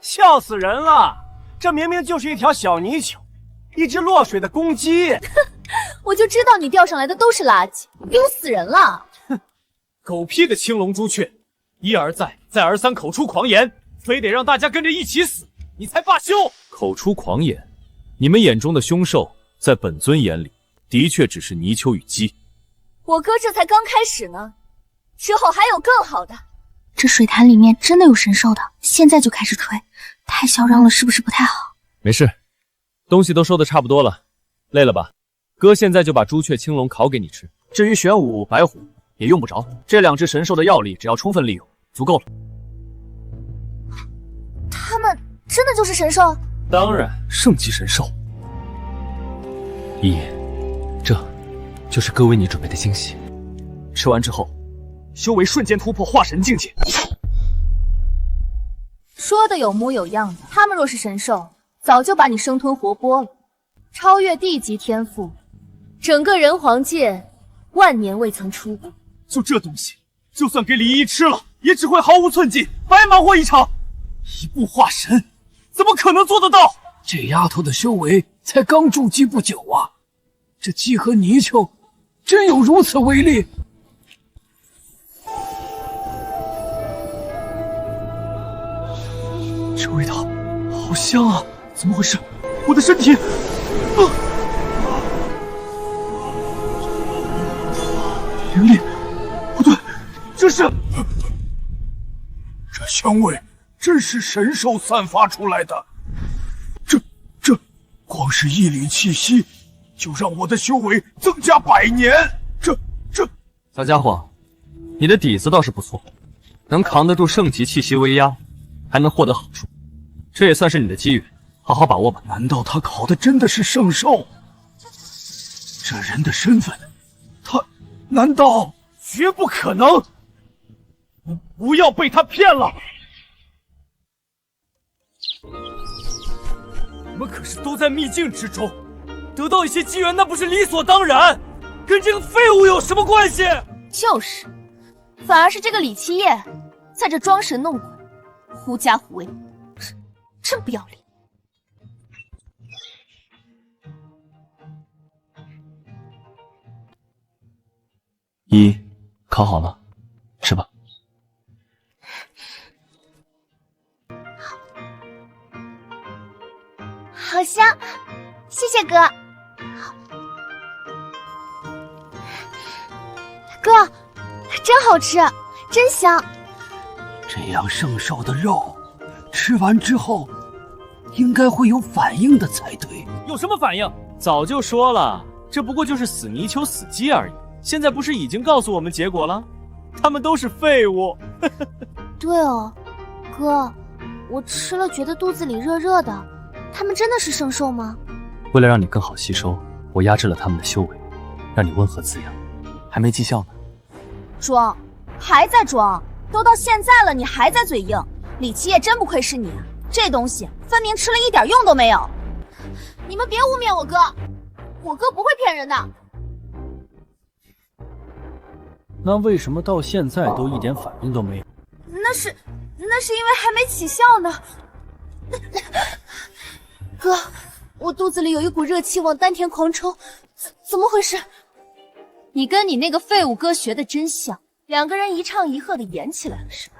笑死人了！这明明就是一条小泥鳅，一只落水的公鸡。我就知道你钓上来的都是垃圾，丢死人了！狗屁的青龙朱雀，一而再，再而三口出狂言，非得让大家跟着一起死，你才罢休！口出狂言，你们眼中的凶兽，在本尊眼里，的确只是泥鳅与鸡。我哥这才刚开始呢，之后还有更好的。这水潭里面真的有神兽的，现在就开始吹，太嚣张了，是不是不太好？没事，东西都收的差不多了，累了吧？哥现在就把朱雀、青龙烤给你吃。至于玄武、白虎，也用不着，这两只神兽的药力只要充分利用，足够了。他们真的就是神兽？当然，圣级神兽。一爷，这就是哥为你准备的惊喜。吃完之后，修为瞬间突破化神境界。说的有模有样的，他们若是神兽，早就把你生吞活剥了，超越地级天赋，整个人皇界万年未曾出过。就这东西，就算给李依依吃了，也只会毫无寸进，白忙活一场。一步化神，怎么可能做得到？这丫头的修为才刚筑基不久啊，这鸡和泥鳅真有如此威力？这味道好香啊！怎么回事？我的身体……灵力不对，这是……这香味真是神兽散发出来的。这光是一缕气息，就让我的修为增加100年。这小家伙，你的底子倒是不错，能扛得住圣级气息威压，还能获得好处，这也算是你的机遇，好好把握吧。难道他烤的真的是圣兽？这人的身份，他难道……绝不可能！不要被他骗了！我们可是都在秘境之中，得到一些机缘，那不是理所当然？跟这个废物有什么关系？就是，反而是这个李七夜在这装神弄鬼，狐假虎威，真不要脸！一，烤好了，吃吧。好香，谢谢哥。哥，真好吃，真香。这样圣兽的肉，吃完之后应该会有反应的才对。有什么反应？早就说了，这不过就是死泥鳅、死鸡而已。现在不是已经告诉我们结果了？他们都是废物。对哦，哥，我吃了觉得肚子里热热的，他们真的是圣兽吗？为了让你更好吸收，我压制了他们的修为，让你温和滋养。还没绩效呢。装，还在装，都到现在了，你还在嘴硬。李七夜真不愧是你，这东西分明吃了一点用都没有。你们别污蔑我哥，我哥不会骗人的。那为什么到现在都一点反应都没有？那是因为还没起效呢。哥，我肚子里有一股热气往丹田狂冲，怎么回事？你跟你那个废物哥学的真像，两个人一唱一和的演起来了是吧？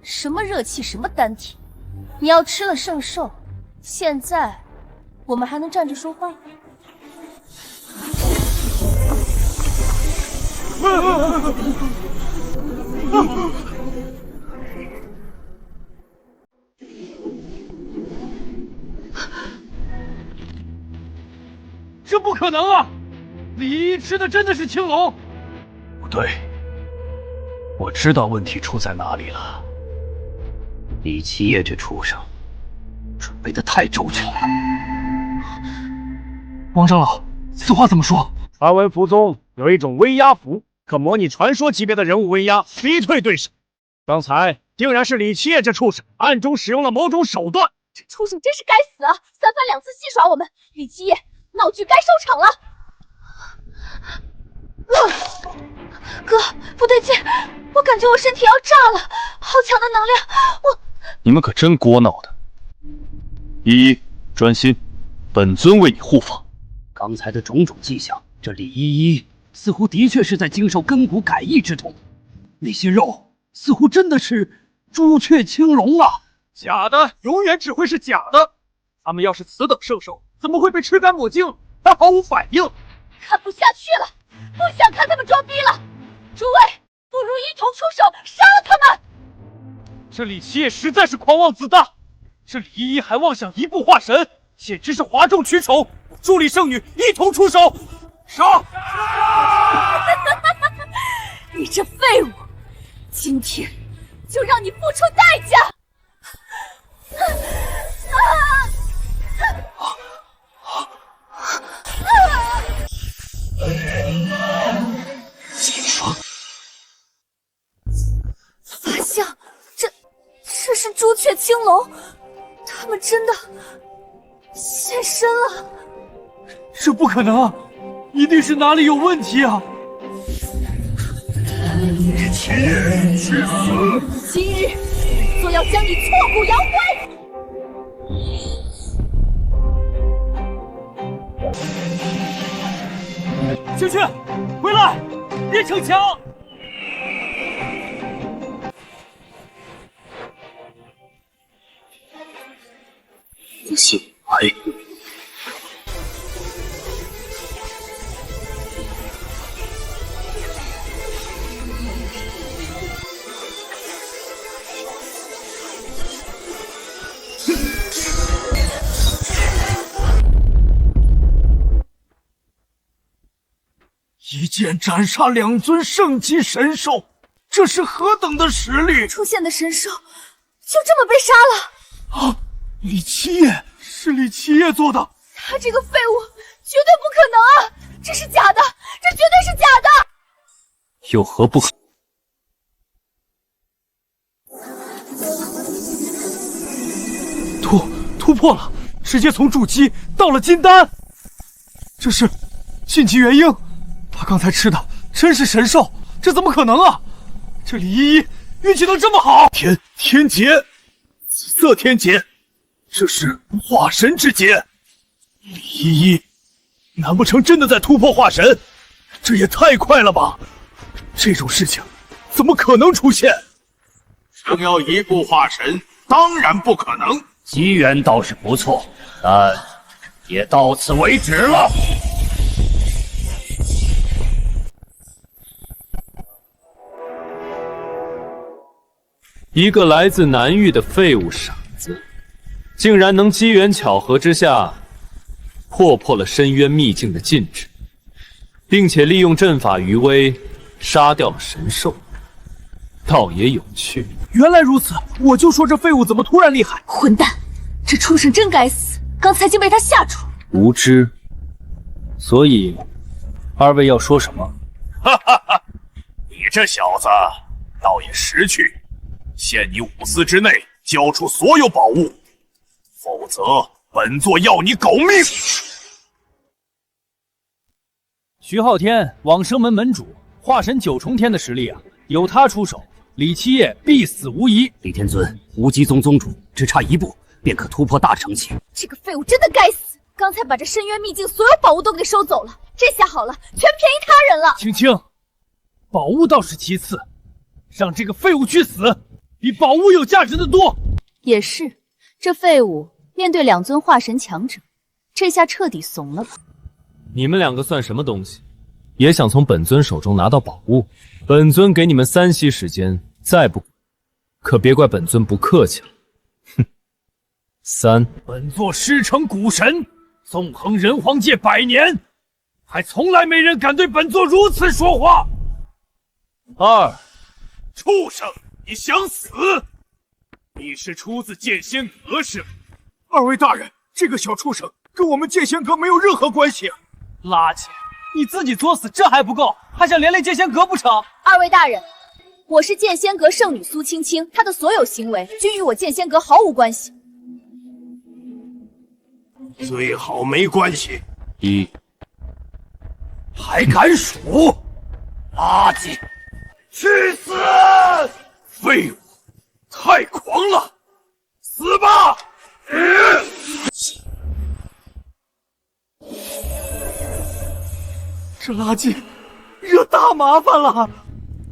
什么热气，什么丹田？你要吃了圣兽，现在我们还能站着说话吗？这不可能啊！李依依吃的真的是青龙？不对，我知道问题出在哪里了。李七夜这畜生准备的太周全了。王长老，此话怎么说？传闻符中有一种威压符，可模拟传说级别的人物威压，逼退对手。刚才定然是李七夜这畜生暗中使用了某种手段。这畜生真是该死啊！三番两次戏耍我们，李七夜，闹剧该收场了。哥，不对劲，我感觉我身体要炸了，好强的能量，我……你们可真聒闹的。依依，专心，本尊为你护法。刚才的种种迹象，这李依依似乎的确是在经受根骨改易之痛，那些肉似乎真的是朱雀青龙啊！假的永远只会是假的。他们要是此等圣兽，怎么会被吃干抹净，还毫无反应？看不下去了，不想看他们装逼了。诸位，不如一同出手杀了他们！这李七夜实在是狂妄自大，这李依依还妄想一步化神，简直是哗众取宠。助理圣女一同出手，杀！你这废物，今天就让你付出代价！法相，这是朱雀青龙，他们真的现身了。这不可能啊，一定是哪里有问题啊！李七夜去死！今日就要将你挫骨扬灰！青雀，回来，别逞强！醒来！一剑斩杀2尊圣级神兽，这是何等的实力！出现的神兽就这么被杀了？啊！李七夜是李七夜做的，他这个废物绝对不可能啊！这是假的，这绝对是假的！有何不可？突破了，直接从筑基到了金丹。这是晋级元婴，他刚才吃的真是神兽，这怎么可能啊？这李依依运气能这么好？天劫，紫色天劫，这是化神之劫。李依依，难不成真的在突破化神？这也太快了吧！这种事情怎么可能出现？想要一步化神，当然不可能。机缘倒是不错，但也到此为止了。一个来自南域的废物傻子，竟然能机缘巧合之下破了深渊秘境的禁制，并且利用阵法余威杀掉了神兽，倒也有趣。原来如此，我就说这废物怎么突然厉害！混蛋，这畜生真该死！刚才竟被他吓住。无知。所以，二位要说什么？哈哈哈！你这小子倒也识趣，限你5丝之内交出所有宝物，否则本座要你狗命！徐昊天，往生门门主，化神9重天的实力啊，有他出手，李七夜必死无疑。李天尊，无极宗宗主只差1步便可突破大成期。这个废物真的该死！刚才把这深渊秘境所有宝物都给收走了，这下好了，全便宜他人了。青青，宝物倒是其次，让这个废物去死，比宝物有价值的多。也是，这废物面对2尊化神强者，这下彻底怂了吧？你们2个算什么东西？也想从本尊手中拿到宝物？本尊给你们3息时间，再不，可别怪本尊不客气了。哼！3，本座师承古神，纵横人皇界100年，还从来没人敢对本座如此说话。2，畜生，你想死？你是出自剑仙阁是吗？二位大人，这个小畜生跟我们剑仙阁没有任何关系啊！垃圾！你自己作死，这还不够，还想连累剑仙阁不成？二位大人，我是剑仙阁圣女苏青青，她的所有行为均与我剑仙阁毫无关系。最好没关系。1，还敢数？垃圾，去死！废物，太狂了，死吧！这垃圾惹大麻烦了，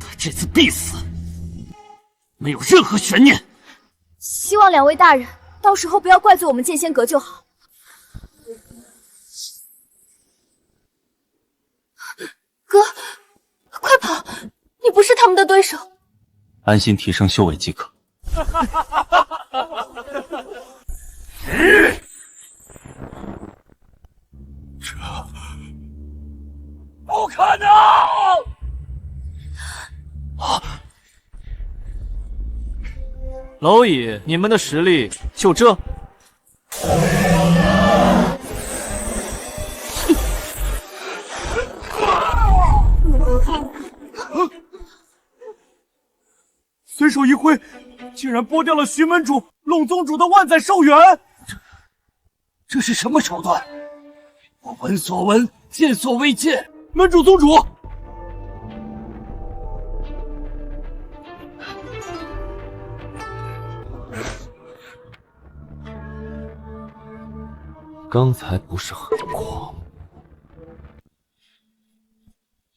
他这次必死，没有任何悬念。希望两位大人到时候不要怪罪我们剑仙阁就好。哥，快跑！你不是他们的对手。安心提升修为即可。这不可能！蝼蚁，你们的实力就这？随手一挥，竟然剥掉了徐门主、龙宗主的万载寿元。这是什么手段？我闻所闻，见所未见。门主、宗主，刚才不是很狂？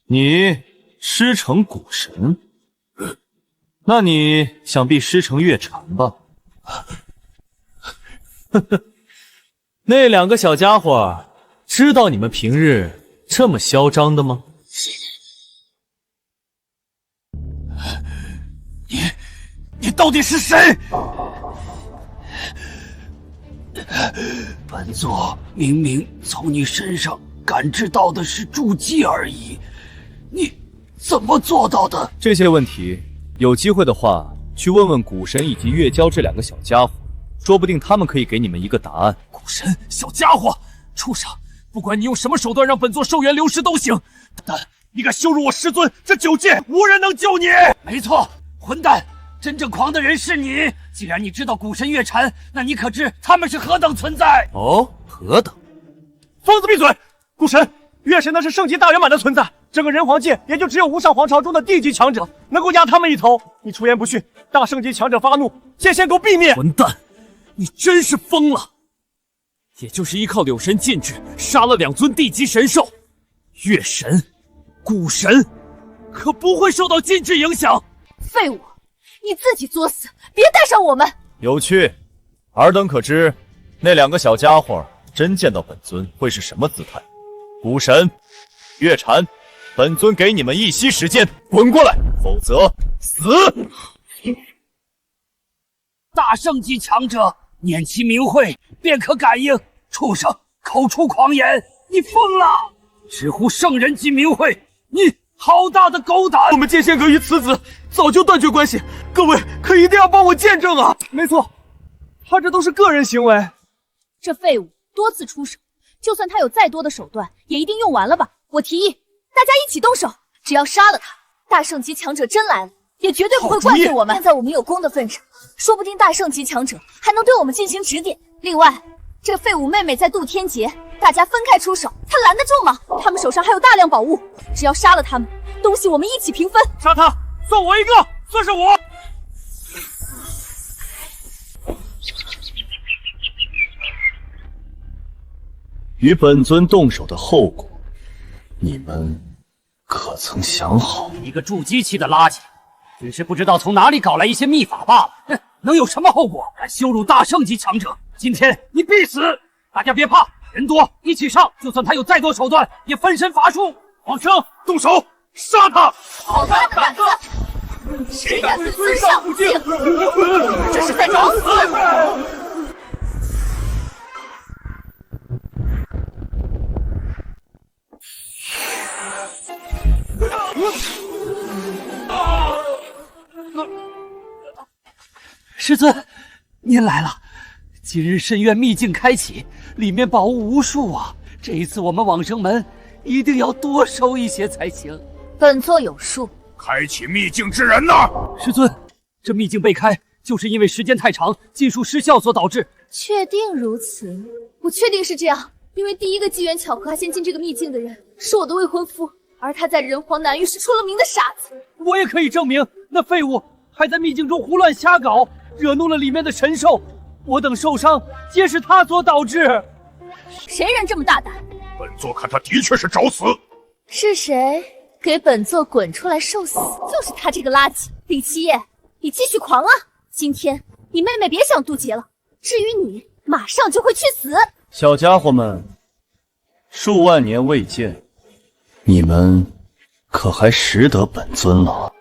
你师承古神，那你想必师承月禅吧？呵呵，那两个小家伙知道你们平日这么嚣张的吗？你到底是谁？本座明明从你身上感知到的是筑基而已，你怎么做到的？这些问题有机会的话，去问问古神以及月娇这两个小家伙，说不定他们可以给你们一个答案。古神，小家伙，畜生！不管你用什么手段让本座寿元流失都行，但你敢羞辱我师尊，这9界无人能救你！没错，混蛋！真正狂的人是你。既然你知道古神月禅，那你可知他们是何等存在？哦，何等？疯子闭嘴！古神、月神那是圣级大圆满的存在，整个人皇界也就只有无上皇朝中的地级强者能够压他们一头。你出言不逊，大圣级强者发怒，剑仙阁必灭！混蛋，你真是疯了！也就是依靠柳神禁制杀了2尊地级神兽，月神、古神可不会受到禁制影响。废物！你自己作死，别带上我们！有趣，尔等可知，那两个小家伙真见到本尊会是什么姿态？古神、月禅，本尊给你们一息时间，滚过来，否则死！大圣级强者，念其名讳便可感应。畜生，口出狂言，你疯了！直呼圣人级名讳，你好大的狗胆！我们剑仙阁与此子早就断绝关系，各位可一定要帮我见证啊！没错，他这都是个人行为。这废物多次出手，就算他有再多的手段，也一定用完了吧？我提议，大家一起动手，只要杀了他，大圣级强者真来了，也绝对不会怪罪我们。看在我们有功的份上，说不定大圣级强者还能对我们进行指点。另外，这废物妹妹在渡天劫，大家分开出手，他拦得住吗？他们手上还有大量宝物，只要杀了他们，东西我们一起平分。杀他，算我一个，算是我。与本尊动手的后果，你们可曾想好？一个筑基期的垃圾，只是不知道从哪里搞来一些秘法罢了。哼，能有什么后果？敢羞辱大圣级强者，今天你必死！大家别怕，人多一起上，就算他有再多手段，也分身乏术。皇上，动手，杀他！好大的胆子！谁敢对尊上不敬？这是在找死！师尊，您来了。今日深渊秘境开启，里面宝物无数啊！这一次我们往生门一定要多收一些才行。本座有数。开启秘境之人呢？师尊，这秘境被开，就是因为时间太长，技术失效所导致。确定如此？我确定是这样，因为第一个机缘巧合发现进这个秘境的人是我的未婚夫。而他在人皇南域是出了名的傻子。我也可以证明，那废物还在秘境中胡乱瞎搞，惹怒了里面的神兽。我等受伤，皆是他所导致。谁人这么大胆？本座看他的确是找死。是谁给本座滚出来受死？就是他这个垃圾。李七夜，你继续狂啊！今天你妹妹别想渡劫了。至于你，马上就会去死。小家伙们，数万年未见，你们可还识得本尊了？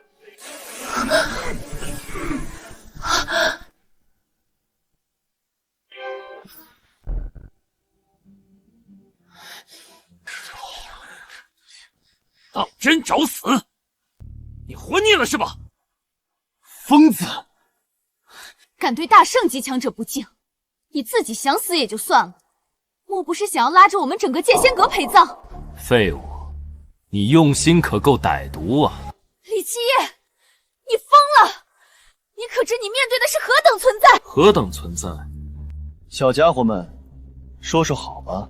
当真找死？你活腻了是吧？疯子！敢对大圣级强者不敬，你自己想死也就算了，莫不是想要拉着我们整个剑仙阁陪葬？废物，你用心可够歹毒啊！李七夜，你疯了！你可知你面对的是何等存在？何等存在？小家伙们，说说好吧，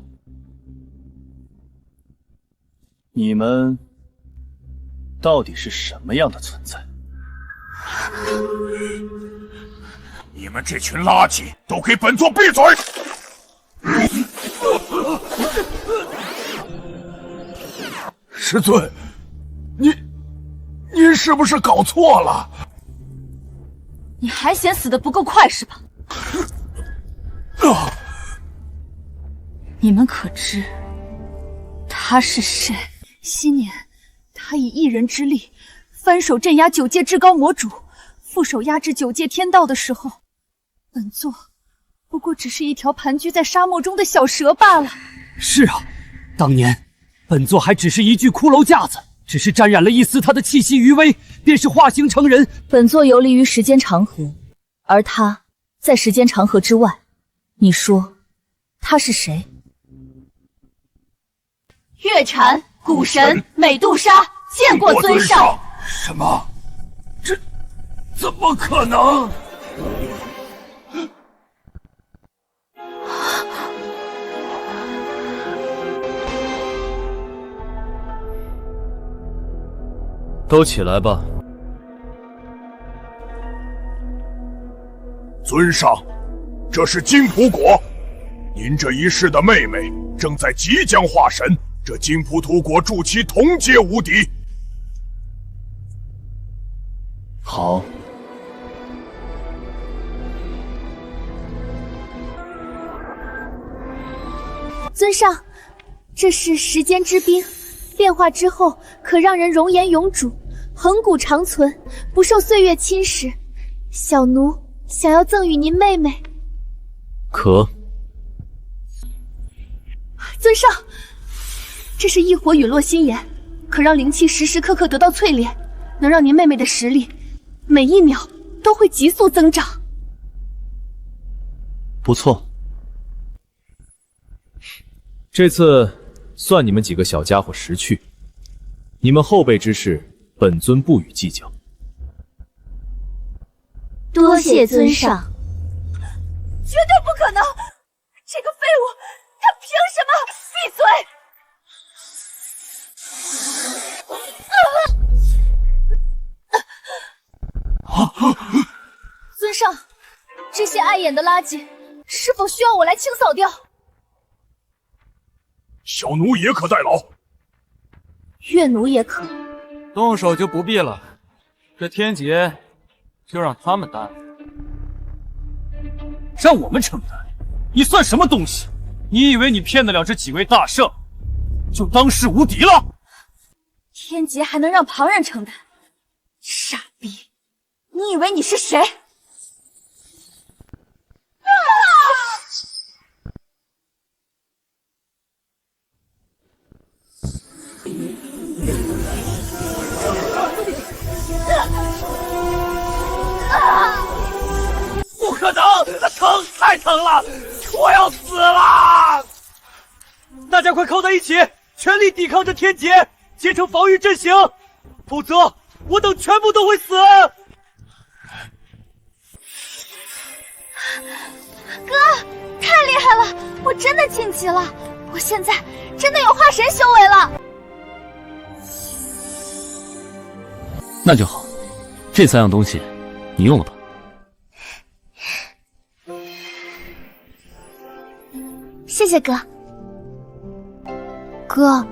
你们到底是什么样的存在？你们这群垃圾，都给本座闭嘴！师尊，您是不是搞错了？你还嫌死得不够快是吧？你们可知他是谁？昔年他以一人之力翻手镇压九界至高魔主，副手压制九界天道的时候，本座不过只是一条盘踞在沙漠中的小蛇罢了。是啊，当年本座还只是一具骷髅架子，只是沾染了一丝他的气息余威，便是化形成人。本座游离于时间长河，而他在时间长河之外。你说他是谁？月禅、古神、美杜莎，见过尊上。什么？这怎么可能？都起来吧。尊上，这是金普果，您这一世的妹妹正在即将化神，这金普土果助其同阶无敌。好。尊上，这是时间之冰，炼化之后可让人容颜永驻，恒古长存，不受岁月侵蚀。小奴想要赠与您妹妹。可。尊上，这是异火陨落心炎，可让灵气时时刻刻得到淬炼，能让您妹妹的实力每一秒都会急速增长。不错。这次算你们几个小家伙识趣，你们后辈之事，本尊不予计较。多谢尊上。绝对不可能！这个废物，他凭什么？闭嘴！尊上，这些碍眼的垃圾，是否需要我来清扫掉？小奴也可代劳。岳奴也可。动手就不必了，这天劫就让他们担。让我们承担？你算什么东西？你以为你骗得了这几位大圣，就当世无敌了？天劫还能让旁人承担？傻逼！你以为你是谁？不可能，疼，太疼了，我要死了！大家快靠在一起，全力抵抗这天劫，结成防御阵型，否则我等全部都会死！哥，太厉害了！我真的晋级了，我现在真的有化神修为了。那就好，这3样东西你用了吧。谢谢哥。哥，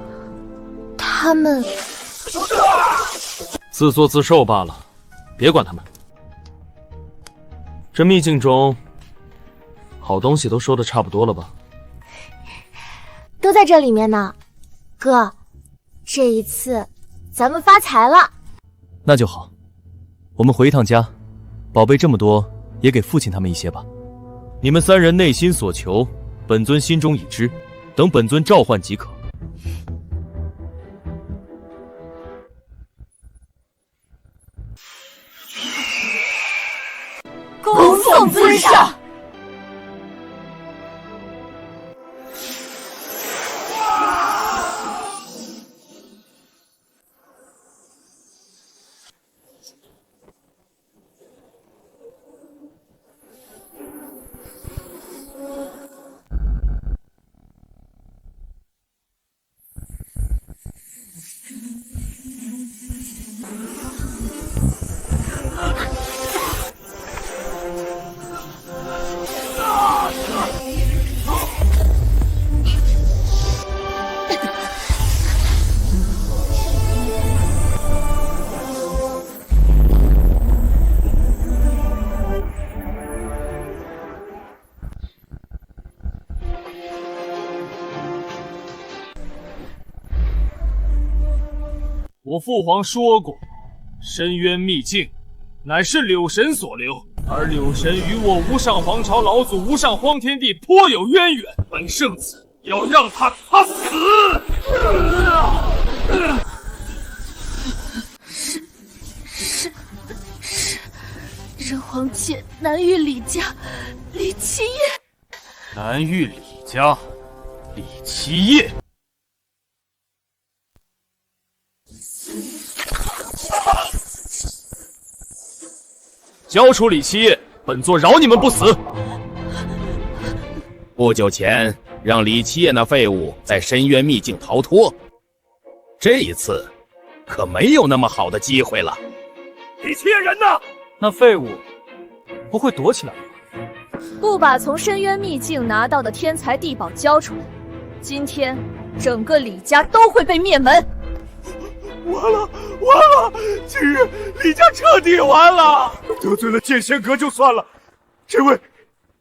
他们自作自受罢了，别管他们。这秘境中好东西都收的差不多了吧？都在这里面呢。哥，这一次咱们发财了。那就好，我们回一趟家，宝贝这么多，也给父亲他们一些吧。你们3人内心所求，本尊心中已知，等本尊召唤即可。恭送尊上。我父皇说过，深渊秘境乃是柳神所留，而柳神与我无上皇朝老祖无上荒天帝颇有渊源。本圣子要让他死！是真皇界南域李家李七夜。南域李家李七夜。交出李七夜，本座饶你们不死。不久前让李七夜那废物在深渊秘境逃脱，这一次可没有那么好的机会了。李七夜人呢？那废物不会躲起来吧？不把从深渊秘境拿到的天材地宝交出来，今天整个李家都会被灭门。完了，今日李家彻底完了。得罪了剑仙阁就算了，这位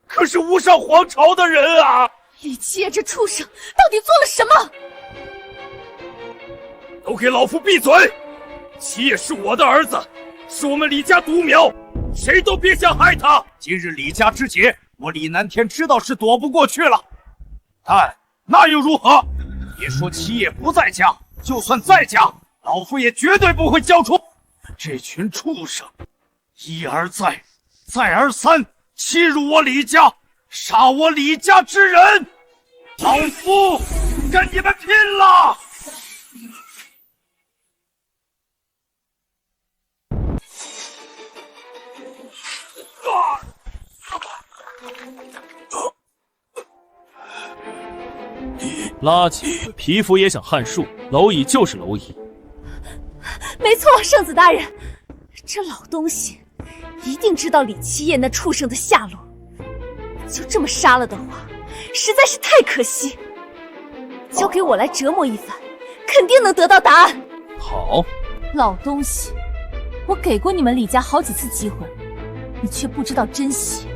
可是无上皇朝的人啊！李七夜这畜生到底做了什么？都给老夫闭嘴！七夜是我的儿子，是我们李家独苗，谁都别想害他。今日李家之劫，我李南天知道是躲不过去了，但那又如何？别说七夜不在家，就算在家，老夫也绝对不会交出这群畜生，一而再，再而三欺辱我李家，杀我李家之人，老夫跟你们拼了！垃圾，皮肤也想撼树，蝼蚁就是蝼蚁。没错，圣子大人，这老东西一定知道李七夜那畜生的下落，就这么杀了的话，实在是太可惜。交给我来折磨一番，肯定能得到答案。好，老东西，我给过你们李家好几次机会，你却不知道珍惜，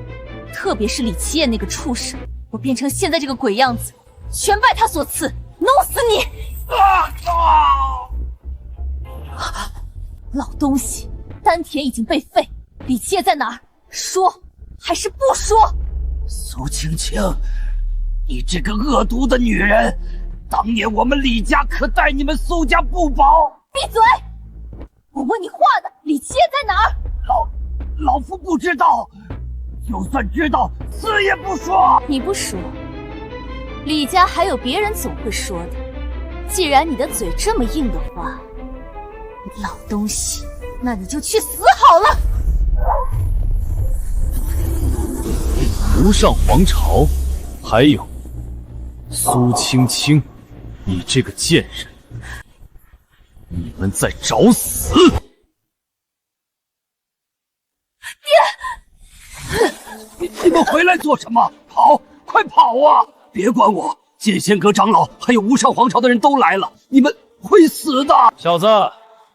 特别是李七夜那个畜生，我变成现在这个鬼样子，全拜他所赐，弄死你！老东西，丹田已经被废，李七夜在哪儿？说还是不说？苏青青，你这个恶毒的女人，当年我们李家可待你们苏家不薄。闭嘴！我问你话呢，李七夜在哪儿？老夫不知道，就算知道，死也不说。你不说，李家还有别人总会说的。既然你的嘴这么硬的话，老东西，那你就去死好了。无上皇朝，还有苏青青，你这个贱人，你们在找死！你们回来做什么？跑，快跑啊！别管我，剑仙阁长老还有无上皇朝的人都来了，你们会死的！小子，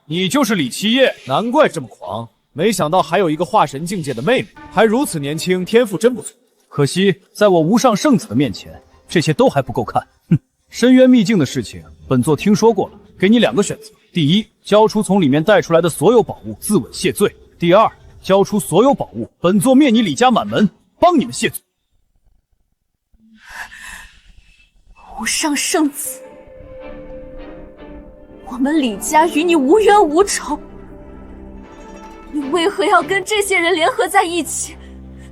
你就是李七夜，难怪这么狂，没想到还有一个化神境界的妹妹，还如此年轻，天赋真不错。可惜在我无上圣子的面前，这些都还不够看。哼，深渊秘境的事情，本座听说过了，给你2个选择：第一，交出从里面带出来的所有宝物，自刎谢罪；第二，交出所有宝物，本座灭你李家满门，帮你们谢罪。无上圣子，我们李家与你无冤无仇，你为何要跟这些人联合在一起，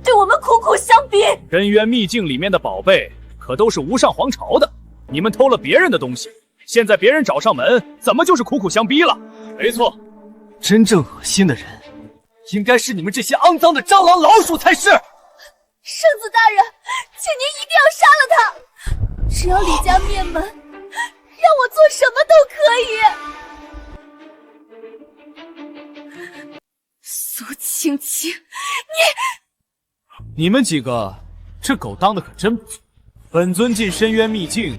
对我们苦苦相逼？深渊秘境里面的宝贝可都是无上皇朝的，你们偷了别人的东西，现在别人找上门，怎么就是苦苦相逼了？没错，真正恶心的人，应该是你们这些肮脏的蟑螂老鼠才是。圣子大人，请您一定要杀了他！只要李家灭门，让我做什么都可以。苏青青，你们几个，这狗当的可真不错。本尊进深渊秘境，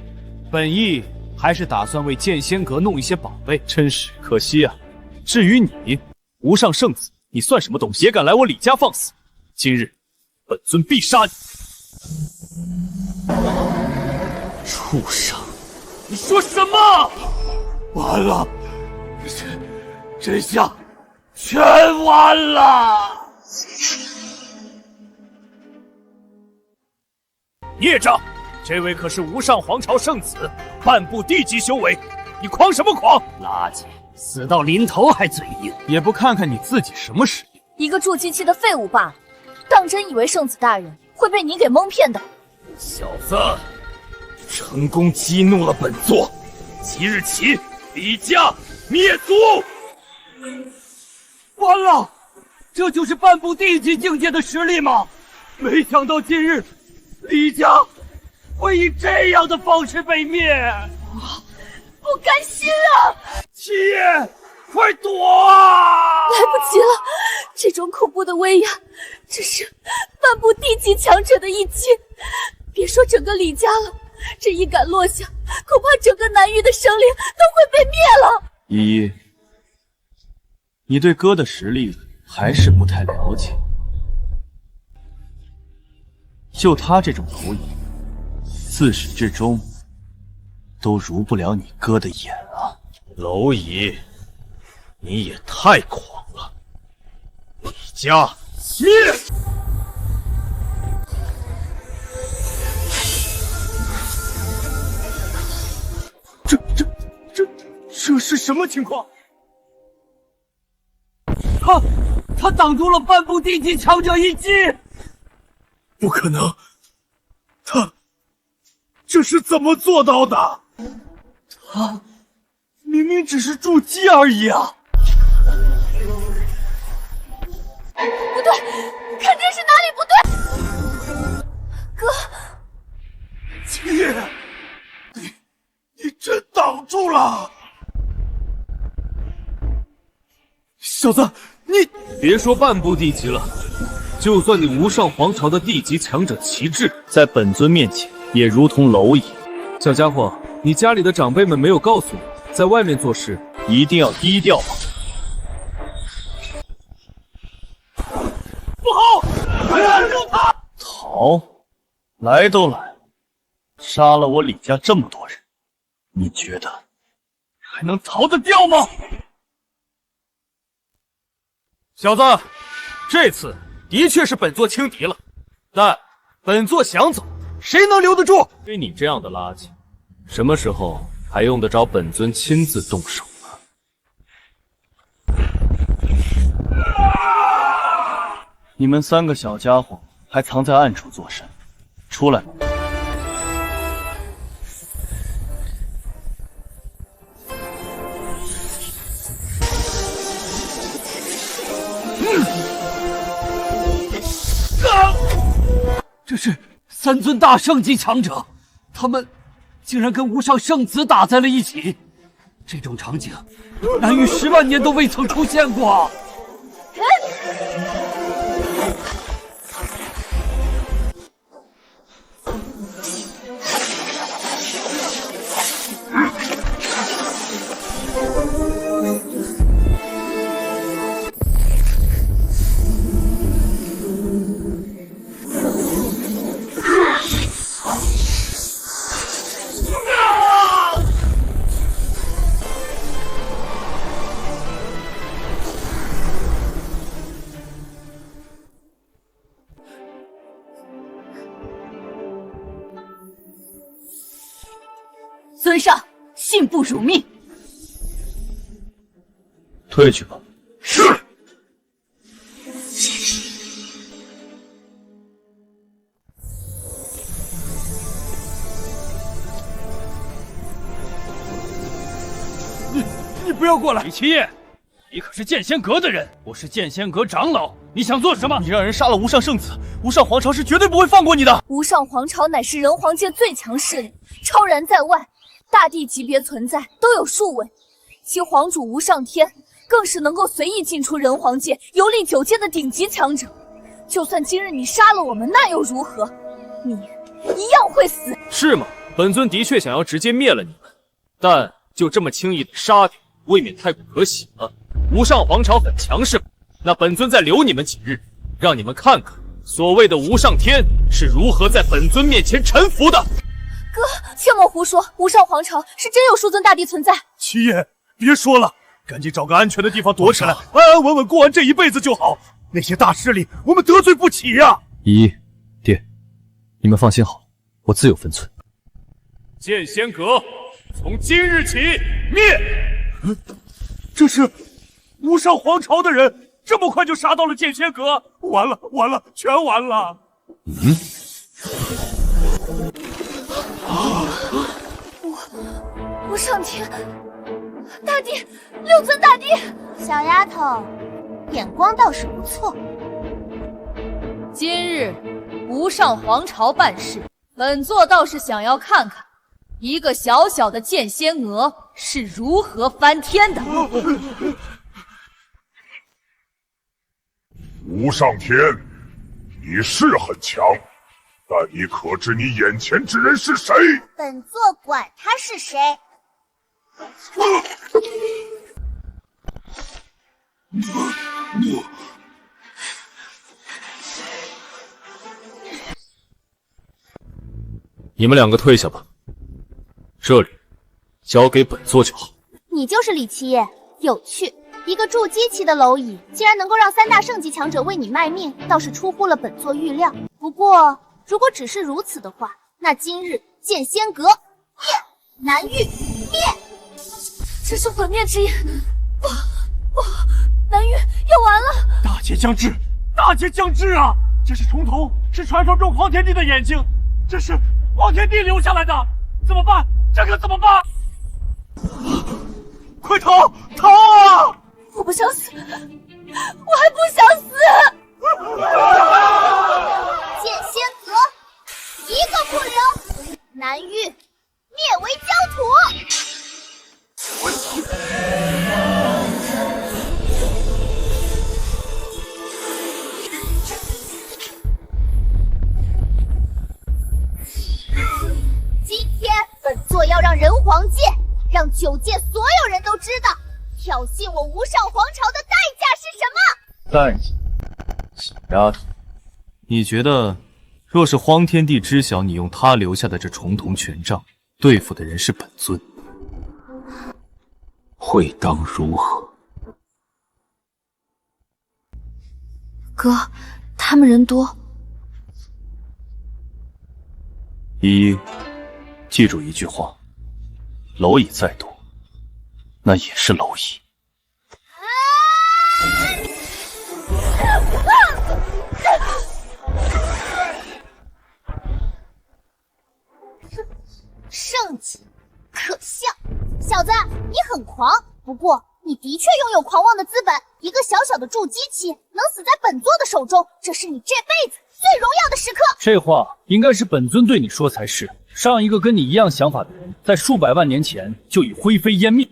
本意还是打算为剑仙阁弄一些宝贝，真是可惜啊。至于你，无上圣子，你算什么东西？也敢来我李家放肆！今日，本尊必杀你！畜生！你说什么？完了，这下全完了！孽障！这位可是无上皇朝圣子，半步地级修为，你狂什么狂？垃圾，死到临头还嘴硬，也不看看你自己什么实力。一个助机器的废物罢了，当真以为圣子大人会被你给蒙骗的？小子，成功激怒了本座，即日起，李家灭族！完了，这就是半步地级境界的实力吗？没想到今日李家会以这样的方式被灭，不甘心啊！七爷，快躲啊！来不及了，这种恐怖的威压，只是半步地级强者的一击。别说整个李家了，这一杆落下，恐怕整个南域的生灵都会被灭了。依依，你对哥的实力还是不太了解。就他这种蝼蚁，自始至终都入不了你哥的眼啊！蝼蚁，你也太狂了！李家灭！这是什么情况？他挡住了半步地级强者一击！不可能，他这是怎么做到的？他明明只是筑基而已啊！不对，肯定是哪里不对。哥，七爷，你真挡住了！小子，你别说半步地级了，就算你无上皇朝的地级强者旗帜，在本尊面前也如同蝼蚁。小家伙，你家里的长辈们没有告诉你，在外面做事一定要低调吗？不好，拦住他！逃？来都来了，杀了我李家这么多人，你觉得还能逃得掉吗？小子，这次的确是本座轻敌了，但本座想走，谁能留得住？对你这样的垃圾，什么时候还用得着本尊亲自动手呢？你们3个小家伙还藏在暗处作甚？出来吧！这是3尊大圣级强者，他们竟然跟无上圣子打在了一起，这种场景南域10万年都未曾出现过。尊上，信不辱命。退去吧。是。你不要过来！李七夜，你可是剑仙阁的人，我是剑仙阁长老，你想做什么？你让人杀了无上圣子，无上皇朝是绝对不会放过你的。无上皇朝乃是人皇界最强势力，超然在外，大帝级别存在都有数位，其皇主无上天更是能够随意进出人皇界，游历9界的顶级强者。就算今日你杀了我们，那又如何？你一样会死。是吗？本尊的确想要直接灭了你们，但就这么轻易的杀掉，未免太过可喜了。无上皇朝很强势，那本尊再留你们几日，让你们看看所谓的无上天是如何在本尊面前臣服的。哥，切莫胡说，无上皇朝是真有恕尊大帝存在。七爷，别说了，赶紧找个安全的地方躲起来，安安稳稳过完这一辈子就好。那些大势力，我们得罪不起呀。姨爹，你们放心好了，我自有分寸。剑仙阁从今日起灭。这是无上皇朝的人，这么快就杀到了剑仙阁，完了完了，全完了。无上天大帝，六尊大帝，小丫头，眼光倒是不错。今日无上皇朝办事，本座倒是想要看看一个小小的剑仙娥是如何翻天的。无上天，你是很强，但你可知你眼前之人是谁？本座管他是谁。你们两个退下吧，这里交给本座就好。你就是李七夜，有趣。一个筑基期的蝼蚁，竟然能够让3大圣级强者为你卖命，倒是出乎了本座预料。不过，如果只是如此的话，那今日剑仙阁灭，南域灭。这是毁灭之音，不，南域要完了！大劫将至，大劫将至啊！这是重瞳，是传说中黄天帝的眼睛，这是黄天帝留下来的，怎么办？这可怎么办？快逃！逃啊！我不想死，我还不想死！剑仙阁一个不留，南域灭为焦土！今天本座要让人皇界，让9界所有人都知道，挑衅我无上皇朝的代价是什么？代价？小丫头，你觉得，若是荒天帝知晓你用他留下的这重瞳权杖对付的人是本尊，会当如何？哥，他们人多。依依，记住一句话：蝼蚁再多，那也是蝼蚁。圣级，可笑！小子，你很狂，不过你的确拥有狂妄的资本。一个小小的筑基期，能死在本座的手中，这是你这辈子最荣耀的时刻。这话应该是本尊对你说才是。上一个跟你一样想法的人，在数百万年前就已灰飞烟灭。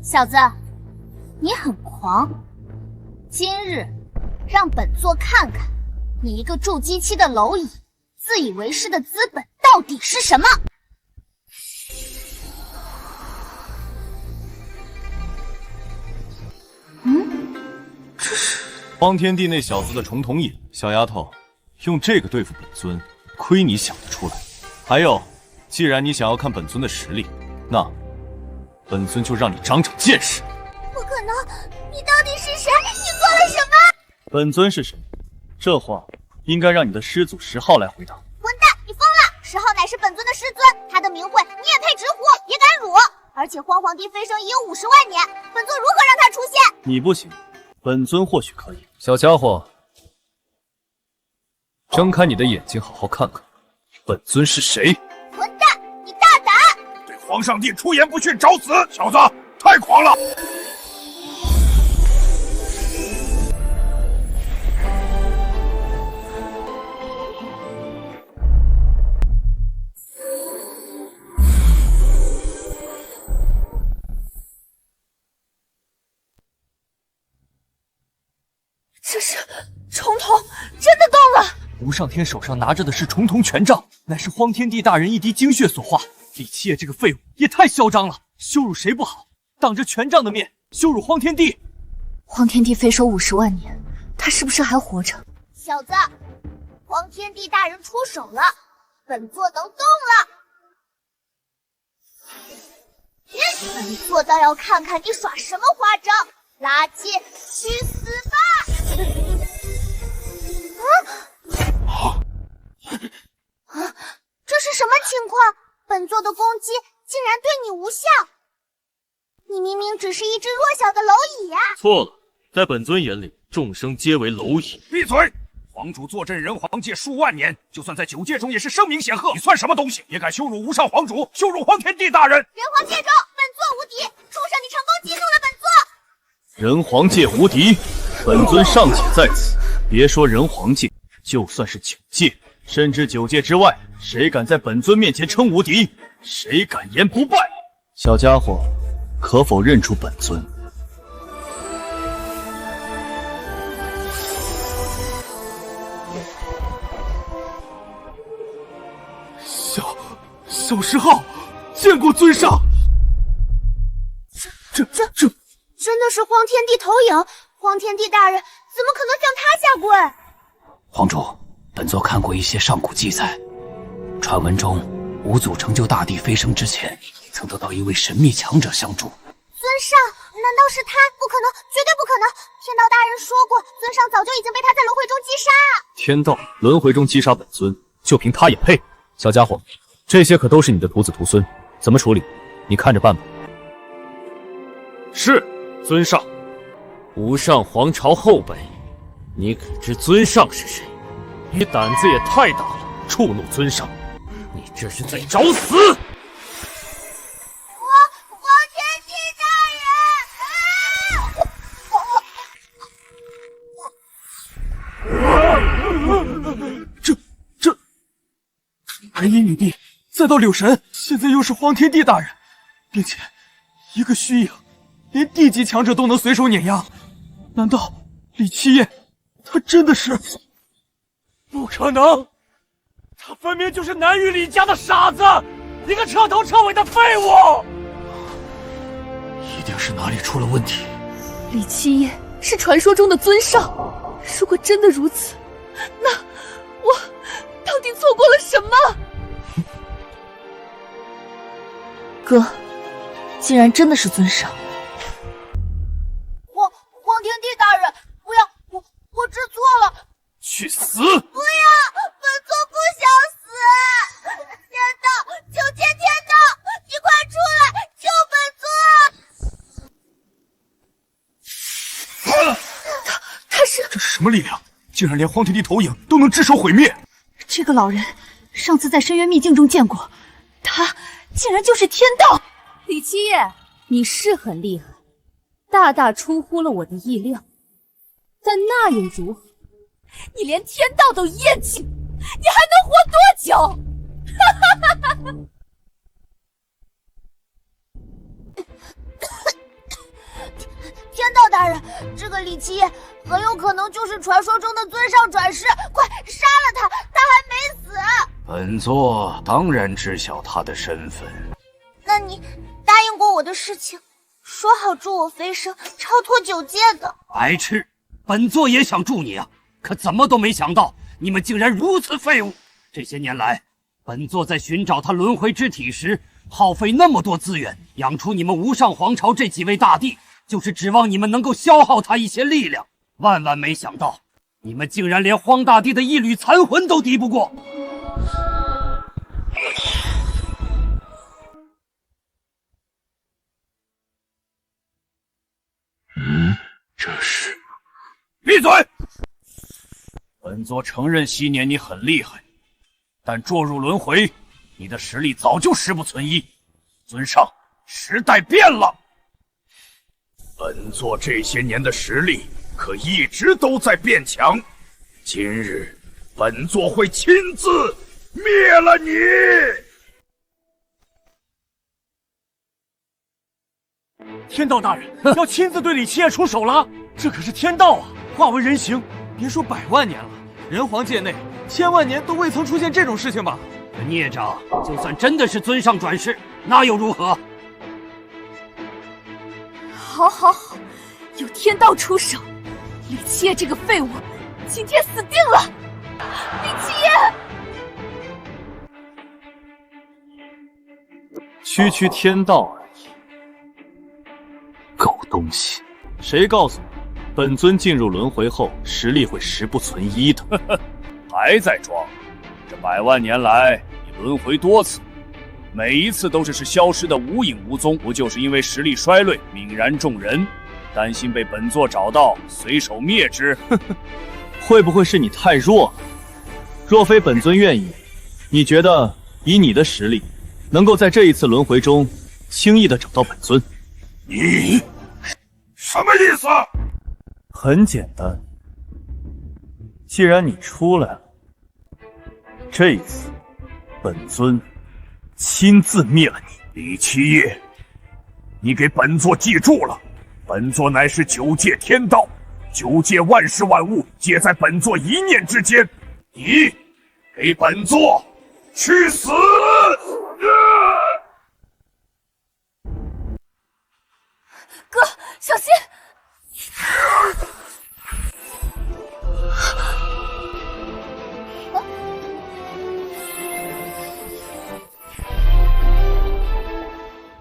小子，你很狂。今日让本座看看，你一个筑基期的蝼蚁，自以为是的资本到底是什么？这是荒天帝那小子的重瞳眼。小丫头，用这个对付本尊，亏你想得出来。还有，既然你想要看本尊的实力，那本尊就让你长长见识。不可能！你到底是谁？你做了什么？本尊是谁？这话应该让你的师祖10号来回答。混蛋，你疯了！10号乃是本尊的师尊，他的名讳你也配直呼，也敢辱！而且荒皇帝飞升已有50万年，本尊如何让他出现？你不行，本尊或许可以。小家伙，睁开你的眼睛，好好看看，本尊是谁！混蛋，你大胆！对皇上帝出言不逊，找死！小子，太狂了！这是重瞳，真的动了！无上天手上拿着的是重瞳权杖，乃是荒天帝大人一滴精血所化。李七夜这个废物也太嚣张了，羞辱谁不好，当着权杖的面羞辱荒天帝。荒天帝飞收50万年，他是不是还活着？小子，荒天帝大人出手了，本座能动了。本座倒要看看你耍什么花招！垃圾，去死吧！这是什么情况？本座的攻击竟然对你无效！你明明只是一只弱小的蝼蚁呀！错了，在本尊眼里，众生皆为蝼蚁。闭嘴！皇主坐镇人皇界数万年，就算在9界中也是声名显赫。你算什么东西？也敢羞辱无上皇主，羞辱荒天帝大人！人皇界中，本座无敌！畜生，你成功激怒了本座！人皇界无敌，本尊尚且在此。别说人皇界，就算是9界，甚至9界之外，谁敢在本尊面前称无敌？谁敢言不败？小家伙，可否认出本尊？小10号见过尊上。这真的是荒天帝投影！荒天帝大人怎么可能向他下跪？皇主，本座看过一些上古记载，传闻中五祖成就大帝飞升之前，曾得到一位神秘强者相助。尊上，难道是他？不可能，绝对不可能！天道大人说过，尊上早就已经被他在轮回中击杀啊！天道轮回中击杀本尊，就凭他也配？小家伙，这些可都是你的徒子徒孙，怎么处理？你看着办吧。是，尊上。无上皇朝后辈，你可知尊上是谁？你胆子也太大了，触怒尊上，你这是在找死！荒天帝大人！这白衣女帝，再到柳神，现在又是荒天帝大人，并且一个虚影，连地级强者都能随手碾压。难道李七夜他真的是？不可能，他分明就是南域李家的傻子，一个彻头彻尾的废物。一定是哪里出了问题。李七夜是传说中的尊上，如果真的如此，那我到底错过了什么？哥，竟然真的是尊上！荒天帝大人，不要，我知错了。去死！不要，本座不想死！天道，求见天道，你快出来救本尊！他是……这是什么力量？竟然连荒天帝投影都能只手毁灭！这个老人上次在深渊秘境中见过，他竟然就是天道！李七夜，你是很厉害，大大出乎了我的意料，但那又如何？你连天道都厌弃，你还能活多久？天道大人，这个李七夜很有可能就是传说中的尊上转世，快杀了他，他还没死。本座当然知晓他的身份。那你答应过我的事情，说好助我飞升，超脱9界的。白痴，本座也想助你啊，可怎么都没想到你们竟然如此废物。这些年来，本座在寻找他轮回之体时，耗费那么多资源，养出你们无上皇朝这几位大帝，就是指望你们能够消耗他一些力量。万万没想到，你们竟然连荒大帝的一缕残魂都敌不过！这是……闭嘴！本座承认昔年你很厉害，但堕入轮回，你的实力早就十不存一。尊上，时代变了，本座这些年的实力可一直都在变强。今日，本座会亲自灭了你！天道大人要亲自对李七夜出手了，这可是天道啊！化为人形，别说100万年了，人皇界内千万年都未曾出现这种事情吧？这孽障，就算真的是尊上转世，那又如何？好，好，好，有天道出手，李七夜这个废物，今天死定了！李七夜，区天道而已。狗东西，谁告诉你，本尊进入轮回后实力会十不存一的？还在装？这100万年来，你轮回多次，每一次都只是消失的无影无踪，不就是因为实力衰退，泯然众人，担心被本座找到，随手灭之？会不会是你太弱了？若非本尊愿意，你觉得以你的实力，能够在这一次轮回中轻易的找到本尊？你什么意思？很简单，既然你出来了，这一次本尊亲自灭了你。李七夜，你给本座记住了，本座乃是9界天道，9界万事万物皆在本座一念之间。你给本座去死！哥，小心！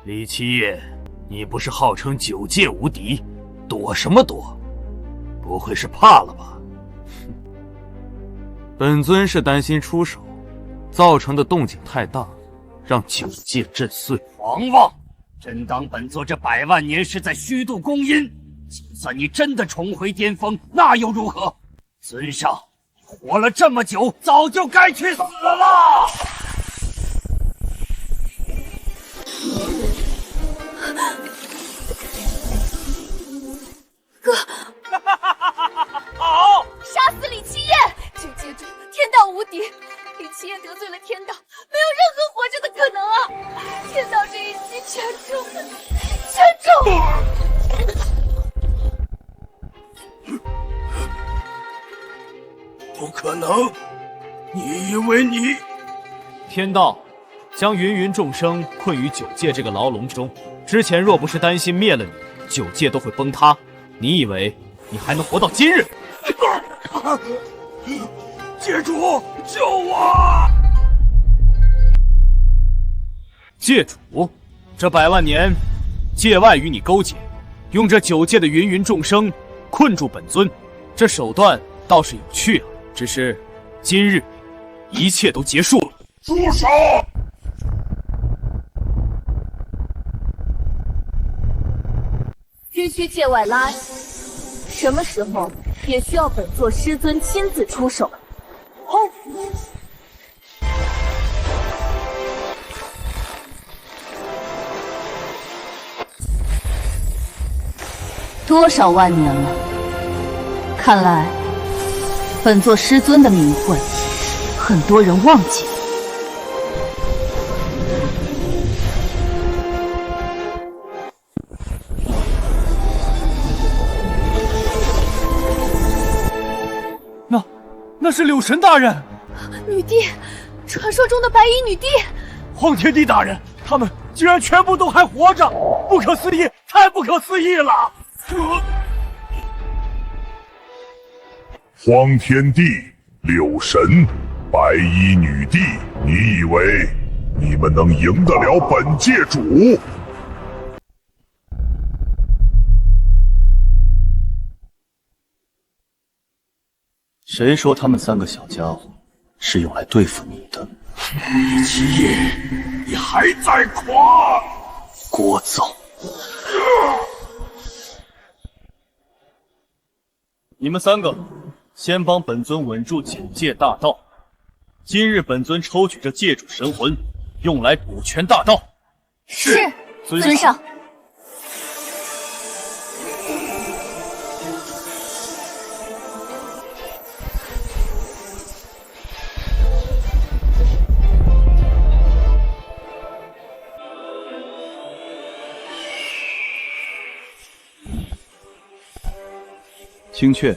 李七夜，你不是号称9界无敌，躲什么躲？不会是怕了吧？本尊是担心出手造成的动静太大，让9界震碎。狂妄！真当本座这100万年是在虚度光阴？就算你真的重回巅峰，那又如何？尊上，你活了这么久，早就该去死了！哥，好，杀死李七夜！9界中天道无敌，李七夜得罪了天道，没有任何活着的可能啊！天道这一击全中，全中！不可能！你以为你……天道将芸芸众生困于9界这个牢笼中，之前若不是担心灭了你，9界都会崩塌。你以为你还能活到今日？界主，救我！界主，这100万年，界外与你勾结，用这9界的芸芸众生困住本尊，这手段倒是有趣啊。只是今日一切都结束了。住手！区界外垃圾，什么时候也需要本座师尊亲自出手。轰！多少万年了？看来本座师尊的名讳，很多人忘记了。那是柳神大人，女帝，传说中的白衣女帝。荒天帝大人，他们居然全部都还活着，不可思议，太不可思议了！荒天帝、柳神、白衣女帝，你以为你们能赢得了本界主？谁说他们3个小家伙是用来对付你的？李七夜，你还在狂！聒噪！你们3个先帮本尊稳住9界大道。今日本尊抽取这界主神魂，用来补全大道。是，尊上。青雀，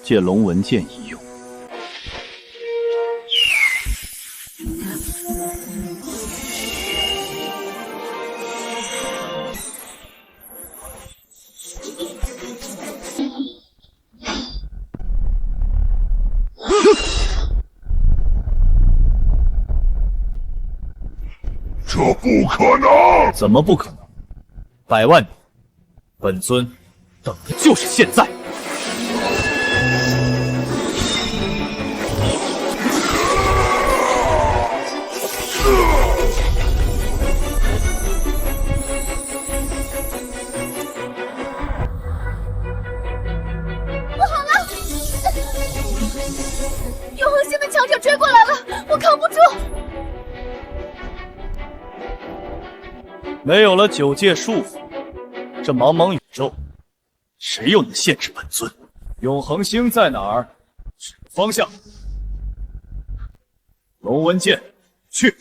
借龙纹剑一用。这不可能！怎么不可能？100万年，本尊等的就是现在。不好了！永恒星的强者追过来了，我扛不住。没有了9界束缚，这茫茫宇宙，谁又能限制本尊？永恒星在哪儿？指个方向。龙纹剑，去！